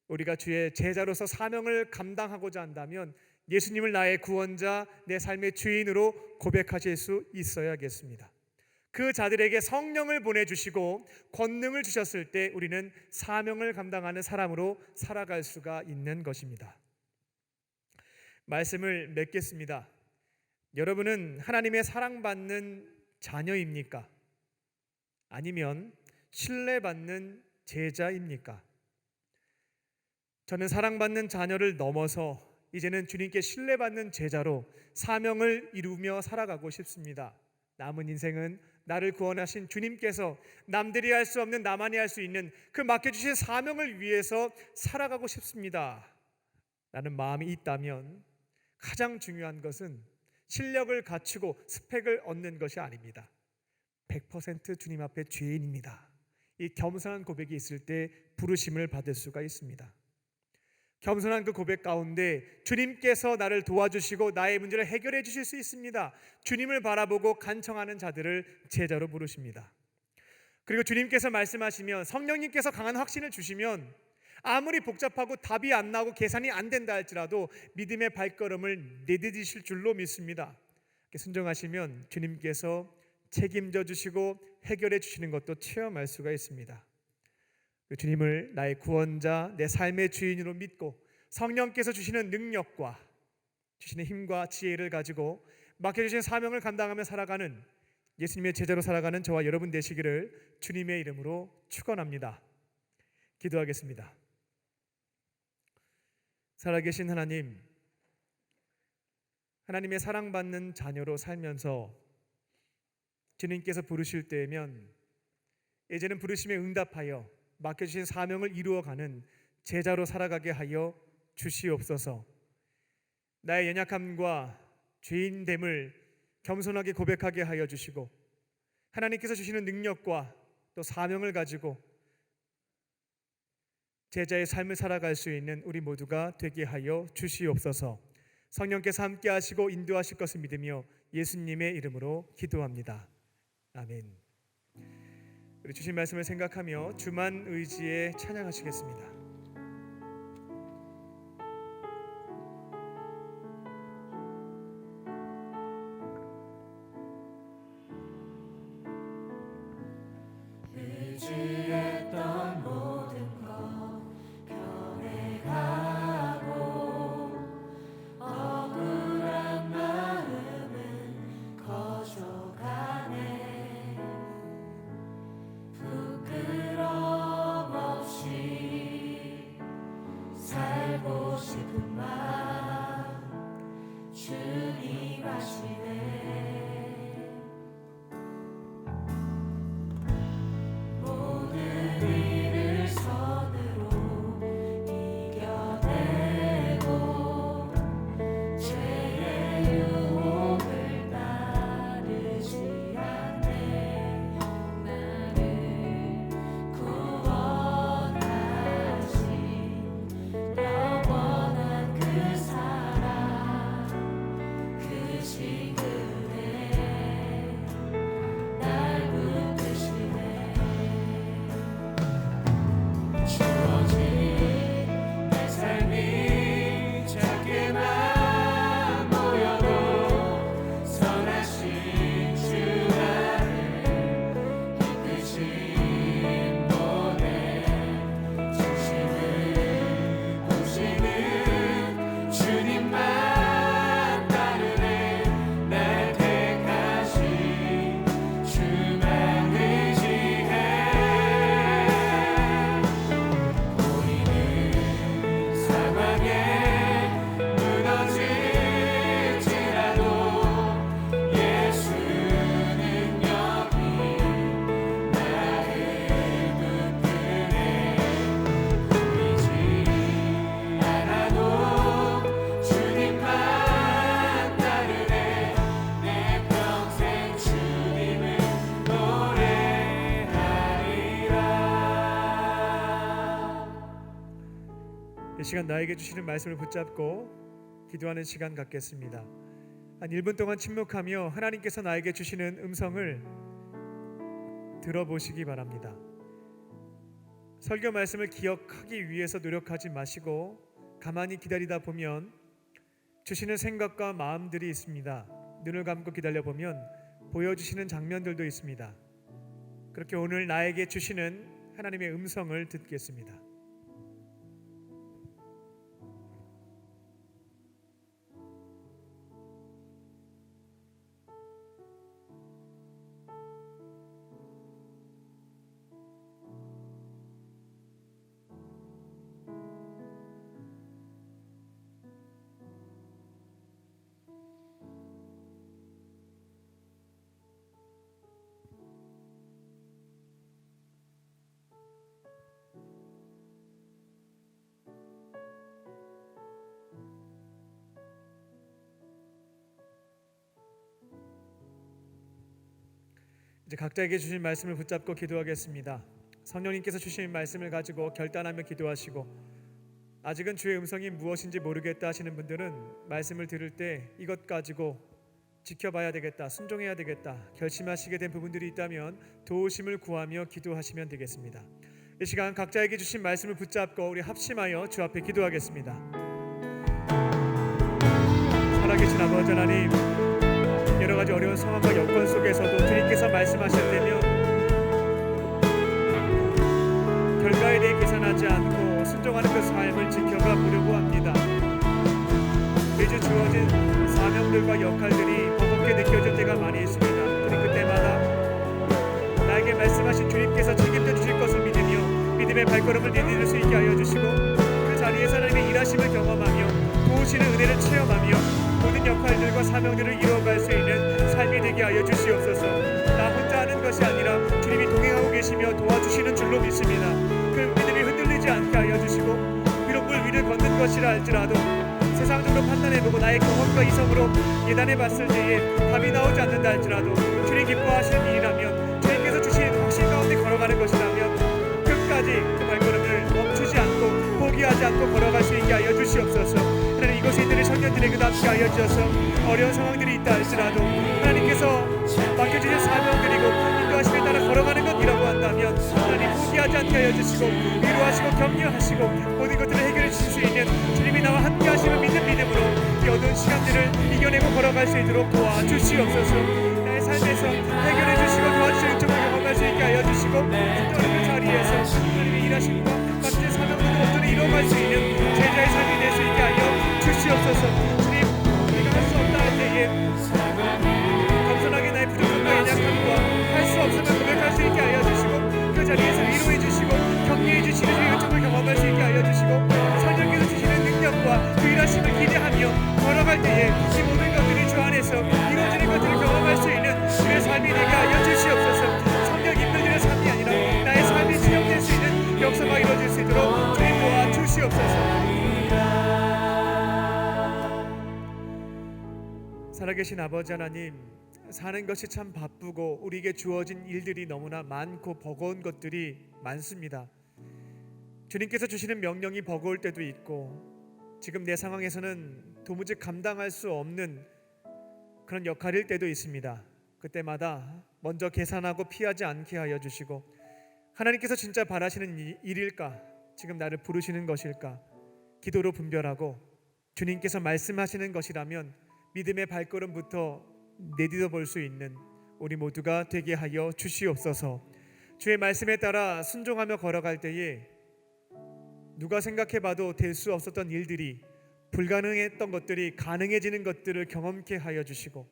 우리가 주의 제자로서 사명을 감당하고자 한다면 예수님을 나의 구원자, 내 삶의 주인으로 고백하실 수 있어야겠습니다. 그 자들에게 성령을 보내주시고 권능을 주셨을 때 우리는 사명을 감당하는 사람으로 살아갈 수가 있는 것입니다. 말씀을 맺겠습니다. 여러분은 하나님의 사랑받는 자녀입니까? 아니면 신뢰받는 제자입니까? 저는 사랑받는 자녀를 넘어서 이제는 주님께 신뢰받는 제자로 사명을 이루며 살아가고 싶습니다. 남은 인생은 나를 구원하신 주님께서 남들이 할 수 없는 나만이 할 수 있는 그 맡겨주신 사명을 위해서 살아가고 싶습니다 라는 마음이 있다면 가장 중요한 것은 실력을 갖추고 스펙을 얻는 것이 아닙니다. 100% 주님 앞에 죄인입니다. 이 겸손한 고백이 있을 때 부르심을 받을 수가 있습니다. 겸손한 그 고백 가운데 주님께서 나를 도와주시고 나의 문제를 해결해 주실 수 있습니다. 주님을 바라보고 간청하는 자들을 제자로 부르십니다. 그리고 주님께서 말씀하시면, 성령님께서 강한 확신을 주시면 아무리 복잡하고 답이 안 나오고 계산이 안 된다 할지라도 믿음의 발걸음을 내디디실 줄로 믿습니다. 순종하시면 주님께서 책임져 주시고 해결해 주시는 것도 체험할 수가 있습니다. 주님을 나의 구원자, 내 삶의 주인으로 믿고 성령께서 주시는 능력과 주시는 힘과 지혜를 가지고 맡겨주신 사명을 감당하며 살아가는 예수님의 제자로 살아가는 저와 여러분 되시기를 주님의 이름으로 축원합니다. 기도하겠습니다. 살아계신 하나님, 하나님의 사랑받는 자녀로 살면서 주님께서 부르실 때면 이제는 부르심에 응답하여 맡겨주신 사명을 이루어가는 제자로 살아가게 하여 주시옵소서. 나의 연약함과 죄인됨을 겸손하게 고백하게 하여 주시고 하나님께서 주시는 능력과 또 사명을 가지고 제자의 삶을 살아갈 수 있는 우리 모두가 되게 하여 주시옵소서. 성령께서 함께 하시고 인도하실 것을 믿으며 예수님의 이름으로 기도합니다. 아멘. 우리 주신 말씀을 생각하며 주만 의지에 찬양하시겠습니다. 의지했던 모든 것 변해가고 억울한 마음은 커져가네. 부끄럼 없이 살고 싶은 마음 주님 아시네. 모든 시간 나에게 주시는 말씀을 붙잡고 기도하는 시간 갖겠습니다. 한 1분 동안 침묵하며 하나님께서 나에게 주시는 음성을 들어보시기 바랍니다. 설교 말씀을 기억하기 위해서 노력하지 마시고 가만히 기다리다 보면 주시는 생각과 마음들이 있습니다. 눈을 감고 기다려 보면 보여주시는 장면들도 있습니다. 그렇게 오늘 나에게 주시는 하나님의 음성을 듣겠습니다. 이제 각자에게 주신 말씀을 붙잡고 기도하겠습니다. 성령님께서 주신 말씀을 가지고 결단하며 기도하시고 아직은 주의 음성이 무엇인지 모르겠다 하시는 분들은 말씀을 들을 때 이것 가지고 지켜봐야 되겠다, 순종해야 되겠다 결심하시게 된 부분들이 있다면 도우심을 구하며 기도하시면 되겠습니다. 이 시간 각자에게 주신 말씀을 붙잡고 우리 합심하여 주 앞에 기도하겠습니다. 살아계신 아버지 하나님, 여러 가지 어려운 상황과 여건 속에서도 주님께서 말씀하실 때면 결과에 대해 계산하지 않고 순종하는 그 삶을 지켜가 보려고 합니다. 매주 주어진 사명들과 역할들이 버겁게 느껴질 때가 많이 있습니다. 그런데 그때마다 나에게 말씀하신 주님께서 책임져 주실 것을 믿으며 믿음의 발걸음을 내디딜 수 있게 하여 주시고 그 자리에서 하나님의 일하심을 경험하며 도우시는 은혜를 체험하며 모든 역할들과 사명들을 이루어갈 수 있는 삶이 되게 하여 주시옵소서. 나 혼자 하는 것이 아니라 주님이 동행하고 계시며 도와주시는 줄로 믿습니다. 그 믿음이 흔들리지 않게 하여 주시고 비록 물 위를 걷는 것이라 할지라도 세상적으로 판단해보고 나의 경험과 이성으로 예단해봤을 때에 답이 나오지 않는다 할지라도 주님 기뻐하시는 일이라면 주님께서 주신 확신 가운데 걸어가는 것이라면 끝까지 그 발걸음을 멈추지 않고 포기하지 않고 걸어갈 수 있게 하여 주시옵소서. 하나님, 이곳에 있는 청년들에게도 함께 하여 주셔서 어려운 상황들이 있다 할지라도 하나님께서 맡겨주신 사명들이고 인도하심에 따라 걸어가는 것이라고 한다면 하나님 포기하지 않게 하여 주시고 위로하시고 격려하시고 모든 것들을 해결해 주실 수 있는 주님이 나와 함께 하심을 믿는 믿음으로 이 어두운 시간들을 이겨내고 걸어갈 수 있도록 도와주시옵소서. 나의 삶에서 해결해 주시고 도와주시는 인정을 경험할 수 있게 하여 주시고 순종하는 그 자리에서 하나님의 일하심과 맡겨진 사명들을 온전히 이뤄갈 수 있는 제자의 삶이 될 수 있게 하여 주시옵소서. 주님, 우리가 할 수 없다 할 때에 겸손하게 나의 부족함과 연약함과 할 수 없음을 고백할 수 있게 하여 주시고 그 자리에서 위로해 주시고 격려해 주시는 주의 요청을 경험할 수 있게 하여 주시고 성령께서 주시는 능력과 그 일하심을 기대하며 걸어갈 때에 이 모든 것들이 주 안에서 이루어지는 것들을 경험할 수 있는 주의 삶이 되게 하여 주시옵소서. 성령 인도자의 삶이 아니라 나의 삶이 지정될 수 있는 역사가 이루어질 수 있도록 주님 도와주시옵소서. 살아계신 아버지 하나님, 사는 것이 참 바쁘고 우리에게 주어진 일들이 너무나 많고 버거운 것들이 많습니다. 주님께서 주시는 명령이 버거울 때도 있고 지금 내 상황에서는 도무지 감당할 수 없는 그런 역할일 때도 있습니다. 그때마다 먼저 계산하고 피하지 않게 하여 주시고 하나님께서 진짜 바라시는 일일까? 지금 나를 부르시는 것일까? 기도로 분별하고 주님께서 말씀하시는 것이라면 믿음의 발걸음부터 내디뎌 볼 수 있는 우리 모두가 되게 하여 주시옵소서. 주의 말씀에 따라 순종하며 걸어갈 때에 누가 생각해봐도 될 수 없었던 일들이, 불가능했던 것들이 가능해지는 것들을 경험케 하여 주시고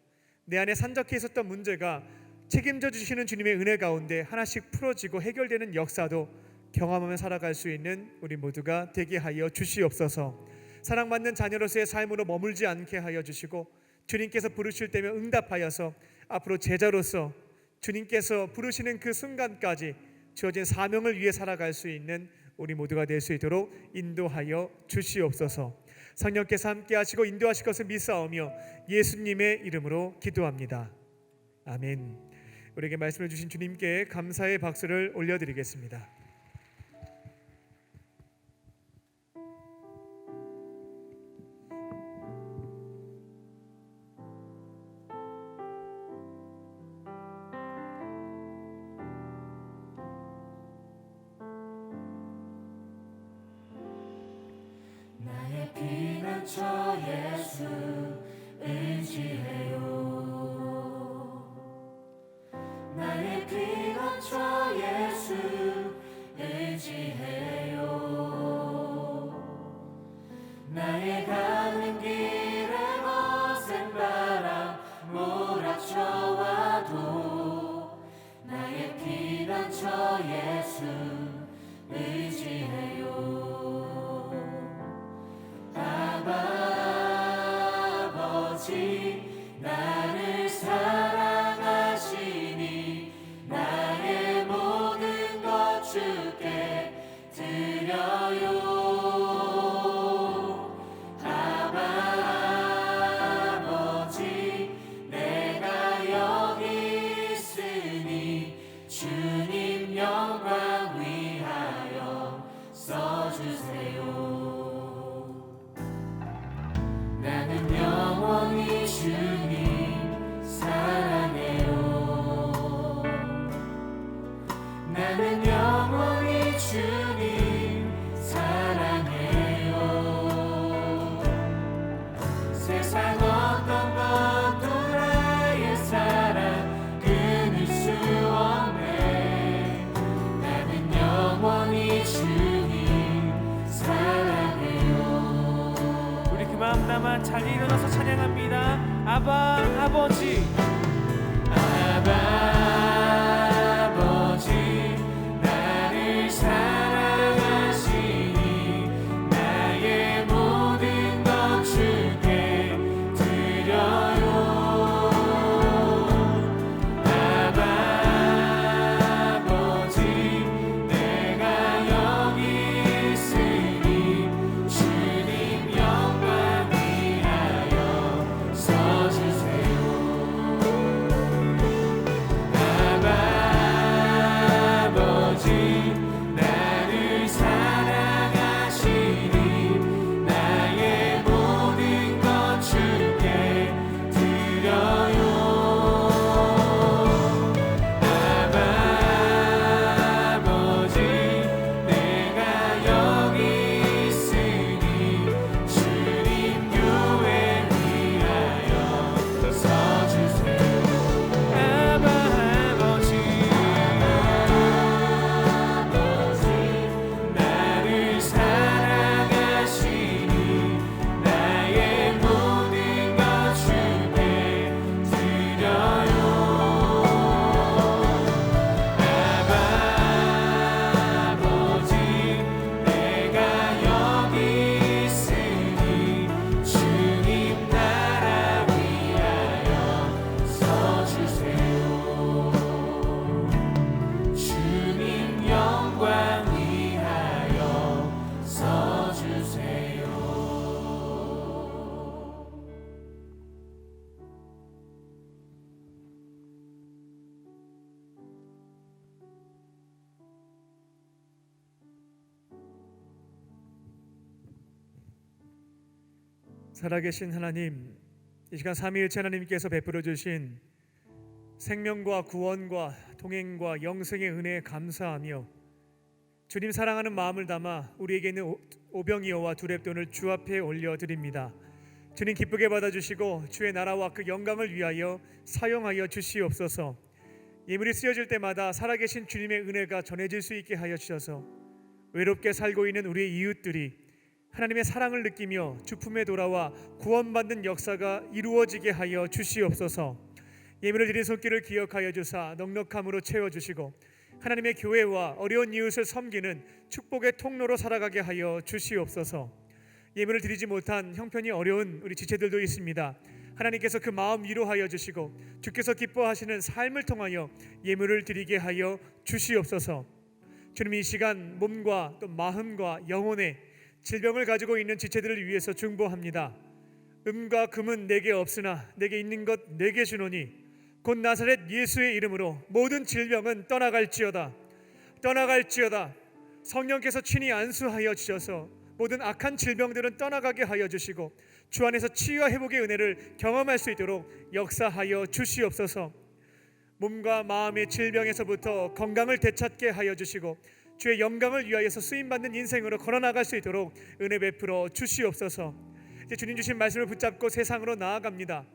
내 안에 산적해 있었던 문제가 책임져 주시는 주님의 은혜 가운데 하나씩 풀어지고 해결되는 역사도 경험하며 살아갈 수 있는 우리 모두가 되게 하여 주시옵소서. 사랑받는 자녀로서의 삶으로 머물지 않게 하여 주시고 주님께서 부르실 때면 응답하여서 앞으로 제자로서 주님께서 부르시는 그 순간까지 주어진 사명을 위해 살아갈 수 있는 우리 모두가 될 수 있도록 인도하여 주시옵소서. 성령께서 함께 하시고 인도하실 것을 믿사오며 예수님의 이름으로 기도합니다. 아멘. 우리에게 말씀을 주신 주님께 감사의 박수를 올려드리겠습니다. 예수 의지해요. 나의 피난처 예수 의지해요. 나의 가는 길에 거센 바람 몰아쳐와도 나의 피난처 예수 의지해요. 아버지 나를 사랑하시니 나의 모든 것 주께 드려요. 아버지 내가 여기 있으니 주님 영광 위하여 써주세요. 나는 영원히 주님 사랑해요. 나는 영원히 주님 사랑해요. 세상 어떤 것도 나의 사랑 끊을 수 없네. 나는 영원히 주님 사랑해요. 우리 그 마음 담아 잘 일어나서 찬양합니다. 아버지 아버지 나를 사랑하시니 나의 모든 것 주께 드려요. 아버지 내가 여기 있으니 주님 영광 위하여 써주세요. 아버지 나를 사랑하시니 나의 모든 것 주께 드려요. 아버지 내가 여기 있으니 주님 교회 위하여 써주세요. 아버지 나를 사랑하시니 나의 모든 것 주께 드려요. 아버지 내가 여기 있으니 주님 나라 위하여 써주세요. 주님 영광 위하여 써주세요. 살아계신 하나님, 이 시간 삼위일체 하나님께서 베풀어 주신 생명과 구원과 동행과 영생의 은혜에 감사하며 주님 사랑하는 마음을 담아 우리에게 있는 오병이어와 두렙돈을 주 앞에 올려드립니다. 주님 기쁘게 받아주시고 주의 나라와 그 영광을 위하여 사용하여 주시옵소서. 예물이 쓰여질 때마다 살아계신 주님의 은혜가 전해질 수 있게 하여 주셔서 외롭게 살고 있는 우리의 이웃들이 하나님의 사랑을 느끼며 주품에 돌아와 구원받는 역사가 이루어지게 하여 주시옵소서. 예물을 드린 손길을 기억하여 주사 넉넉함으로 채워주시고 하나님의 교회와 어려운 이웃을 섬기는 축복의 통로로 살아가게 하여 주시옵소서. 예물을 드리지 못한 형편이 어려운 우리 지체들도 있습니다. 하나님께서 그 마음 위로하여 주시고 주께서 기뻐하시는 삶을 통하여 예물을 드리게 하여 주시옵소서. 주님, 이 시간 몸과 또 마음과 영혼의 질병을 가지고 있는 지체들을 위해서 중보합니다. 음과 금은 내게 없으나 내게 있는 것 내게 주노니 곧 나사렛 예수의 이름으로 모든 질병은 떠나갈지어다. 성령께서 친히 안수하여 주셔서 모든 악한 질병들은 떠나가게 하여 주시고 주 안에서 치유와 회복의 은혜를 경험할 수 있도록 역사하여 주시옵소서. 몸과 마음의 질병에서부터 건강을 되찾게 하여 주시고 주의 영광을 위하여서 쓰임받는 인생으로 걸어나갈 수 있도록 은혜 베풀어 주시옵소서. 이제 주님 주신 말씀을 붙잡고 세상으로 나아갑니다.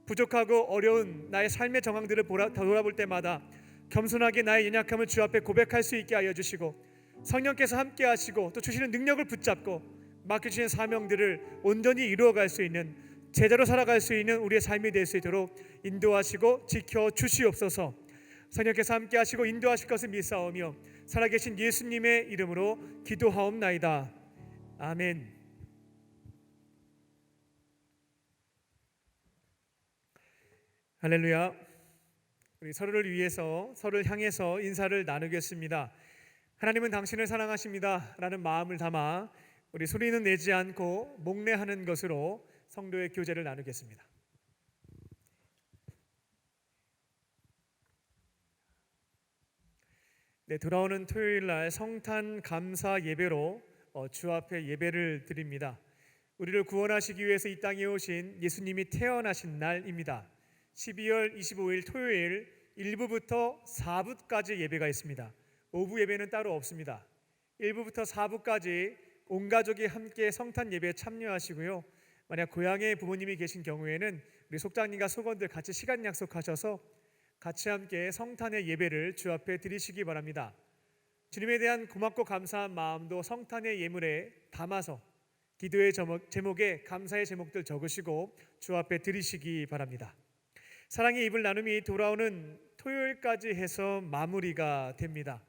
부족하고 어려운 나의 삶의 정황들을 돌아볼 때마다 겸손하게 나의 연약함을 주 앞에 고백할 수 있게 하여 주시고, 성령께서 함께 하시고 또 주시는 능력을 붙잡고 맡겨주신 사명들을 온전히 이루어갈 수 있는, 제자로 살아갈 수 있는 우리의 삶이 될 수 있도록 인도하시고 지켜 주시옵소서. 성령께서 함께 하시고 인도하실 것을 믿사오며 살아계신 예수님의 이름으로 기도하옵나이다. 아멘. 할렐루야. 우리 서로를 위해서, 서로를 향해서 인사를 나누겠습니다. 하나님은 당신을 사랑하십니다 라는 마음을 담아 우리 소리는 내지 않고 목례하는 것으로 성도의 교제를 나누겠습니다. 네, 돌아오는 토요일 날 성탄 감사 예배로 주 앞에 예배를 드립니다. 우리를 구원하시기 위해서 이 땅에 오신 예수님이 태어나신 날입니다. 12월 25일 토요일 1부부터 4부까지 예배가 있습니다. 오후 예배는 따로 없습니다. 1부부터 4부까지 온 가족이 함께 성탄 예배에 참여하시고요. 만약 고향에 부모님이 계신 경우에는 우리 속장님과 속원들 같이 시간 약속하셔서 같이 함께 성탄의 예배를 주 앞에 드리시기 바랍니다. 주님에 대한 고맙고 감사한 마음도 성탄의 예물에 담아서 기도의 제목에 감사의 제목들 적으시고 주 앞에 드리시기 바랍니다. 사랑의 이불 나눔이 돌아오는 토요일까지 해서 마무리가 됩니다.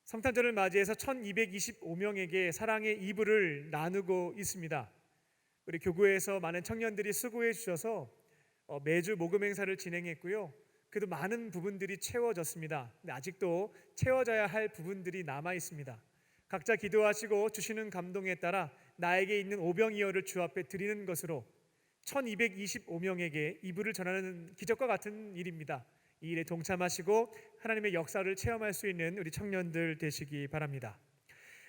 성탄절을 맞이해서 1225명에게 사랑의 이불을 나누고 있습니다. 우리 교구에서 많은 청년들이 수고해 주셔서 매주 모금 행사를 진행했고요. 그래도 많은 부분들이 채워졌습니다. 근데 아직도 채워져야 할 부분들이 남아 있습니다. 각자 기도하시고 주시는 감동에 따라 나에게 있는 오병이어를 주 앞에 드리는 것으로 1225명에게 이불을 전하는 기적과 같은 일입니다. 이 일에 동참하시고 하나님의 역사를 체험할 수 있는 우리 청년들 되시기 바랍니다.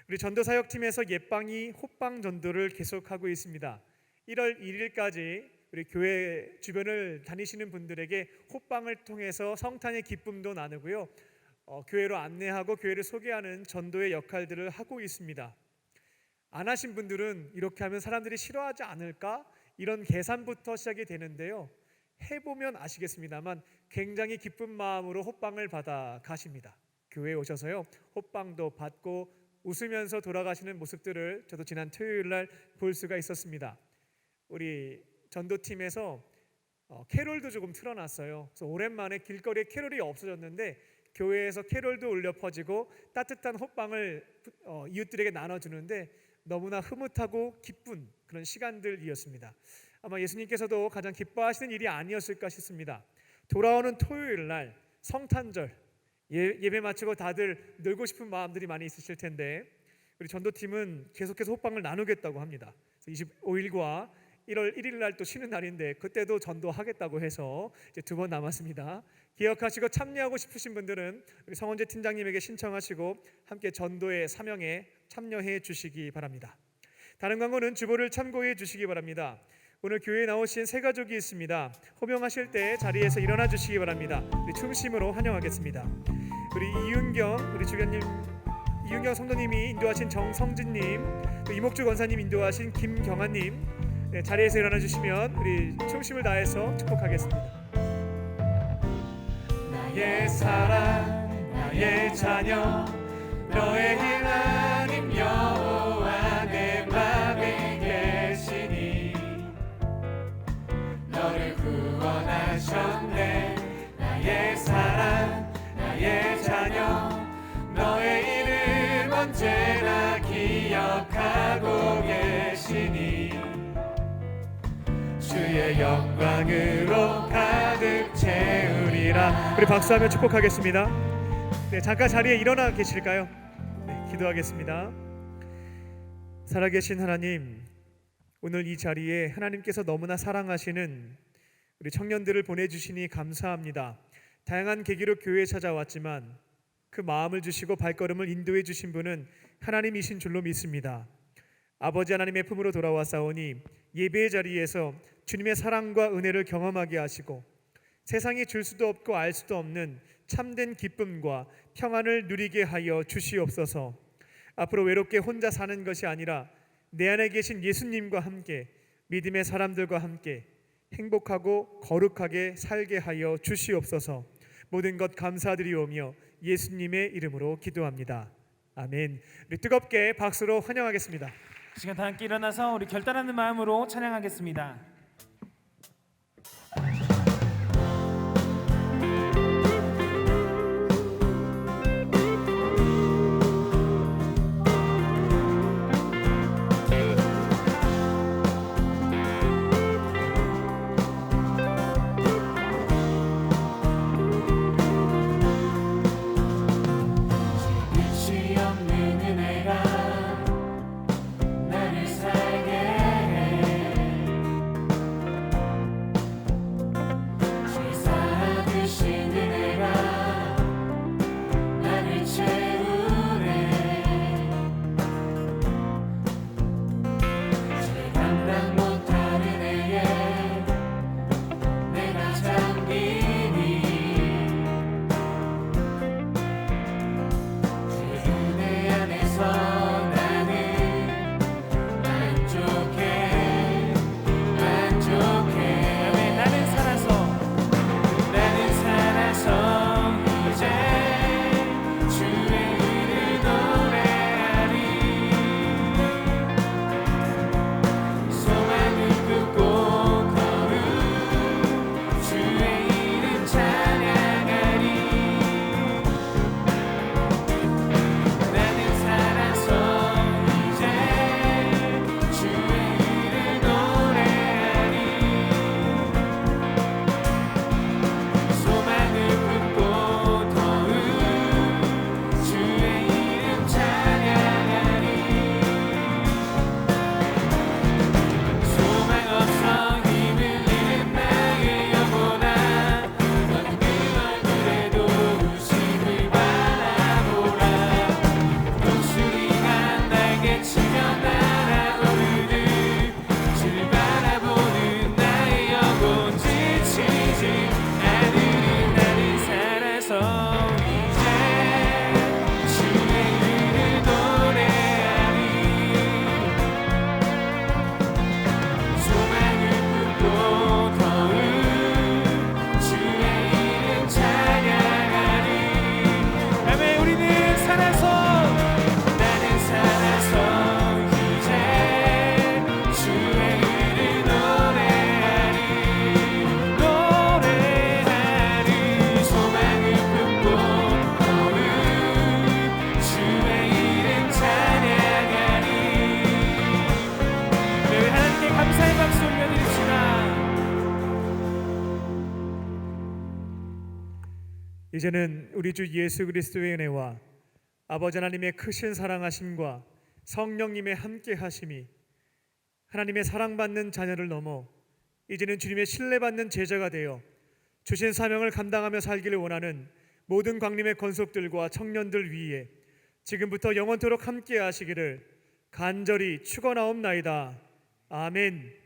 우리 전도사역팀에서 옛방이 호빵 전도를 계속하고 있습니다. 1월 1일까지 우리 교회 주변을 다니시는 분들에게 호빵을 통해서 성탄의 기쁨도 나누고요, 교회로 안내하고 교회를 소개하는 전도의 역할들을 하고 있습니다. 안 하신 분들은 이렇게 하면 사람들이 싫어하지 않을까? 이런 계산부터 시작이 되는데요, 해보면 아시겠습니다만 굉장히 기쁜 마음으로 호빵을 받아 가십니다. 교회에 오셔서요, 호빵도 받고 웃으면서 돌아가시는 모습들을 저도 지난 토요일 날 볼 수가 있었습니다. 우리 전도팀에서 캐롤도 조금 틀어놨어요. 그래서 오랜만에 길거리에 캐롤이 없어졌는데 교회에서 캐롤도 울려 퍼지고 따뜻한 호빵을 이웃들에게 나눠주는데 너무나 흐뭇하고 기쁜 그런 시간들이었습니다. 아마 예수님께서도 가장 기뻐하시는 일이 아니었을까 싶습니다. 돌아오는 토요일 날 성탄절 예배 마치고 다들 놀고 싶은 마음들이 많이 있으실 텐데 우리 전도팀은 계속해서 호빵을 나누겠다고 합니다. 25일과 1월 1일 날 또 쉬는 날인데 그때도 전도하겠다고 해서 이제 2번 남았습니다. 기억하시고 참여하고 싶으신 분들은 우리 성원재 팀장님에게 신청하시고 함께 전도의 사명에 참여해 주시기 바랍니다. 다른 광고는 주보를 참고해 주시기 바랍니다. 오늘 교회에 나오신 세 가족이 있습니다. 호명하실 때 자리에서 일어나 주시기 바랍니다. 우리 충심으로 환영하겠습니다. 우리 우리 주변님 이윤경 성도님이 인도하신 정성진님, 또 이목주 권사님 인도하신 김경아님, 네, 자리에서 일어나 주시면 우리 충심을 다해서 축복하겠습니다. 나의 사랑 나의 자녀 너의 하나님 여호와 내 맘에 계시니 너를 구원하셨네. 나의 사랑 나의 자녀 너의 이름 언제나 기억하고 계시니 주의 영광으로 가득 채우리라. 우리 박수하며 축복하겠습니다. 네, 잠깐 자리에 일어나 계실까요? 네, 기도하겠습니다. 살아계신 하나님, 오늘 이 자리에 하나님께서 너무나 사랑하시는 우리 청년들을 보내주시니 감사합니다. 다양한 계기로 교회에 찾아왔지만 그 마음을 주시고 발걸음을 인도해 주신 분은 하나님이신 줄로 믿습니다. 아버지 하나님의 품으로 돌아왔사오니 예배의 자리에서 주님의 사랑과 은혜를 경험하게 하시고 세상이 줄 수도 없고 알 수도 없는 참된 기쁨과 평안을 누리게 하여 주시옵소서. 앞으로 외롭게 혼자 사는 것이 아니라 내 안에 계신 예수님과 함께 믿음의 사람들과 함께 행복하고 거룩하게 살게 하여 주시옵소서. 모든 것 감사드리오며 예수님의 이름으로 기도합니다. 아멘. 우리 뜨겁게 박수로 환영하겠습니다. 이 시간 다 함께 일어나서 우리 결단하는 마음으로 찬양하겠습니다. 끝이 없는 은혜가 나를 살게 해 죄사 드신 은혜가 나를 채우네 죄 감당 못할 은혜에 내가 잠기니 그 은혜 안에서 나는 만족해 아멘. 나는 살아서 이제 주의 일을 노래하리 소망을 품고 걸음 주의 이름 찬양하리 나는 살아서 이제 주의 일을 노래하리 소망을 품고 더욱 주의 이름 찬양하리 소망 없어 힘을 잃은 나의 영혼아 너는 그 얼굴에도 웃음을 바라보라 독수리가 날개치며 날아오르듯 주를 바라보는 나의 영혼 지치지 않으리 나는 살아서 이제 주의 일을 노래하리 소망을 품고 더욱 주의 이름 찬양하리 아멘. 우리는 살아서 나는 살아서 이제 주의 일을 노래하리 소망을 품고 더욱 주의 이름 찬양하리 네, 하나님께 감사의 박수 올려드립시다. 이제는 우리 주 예수 그리스도의 은혜와 아버지 하나님의 크신 사랑하심과 성령님의 함께 하심이 하나님의 사랑받는 자녀를 넘어 이제는 주님의 신뢰받는 제자가 되어 주신 사명을 감당하며 살기를 원하는 모든 광림의 권속들과 청년들 위에 지금부터 영원토록 함께 하시기를 간절히 축원하옵나이다. 아멘.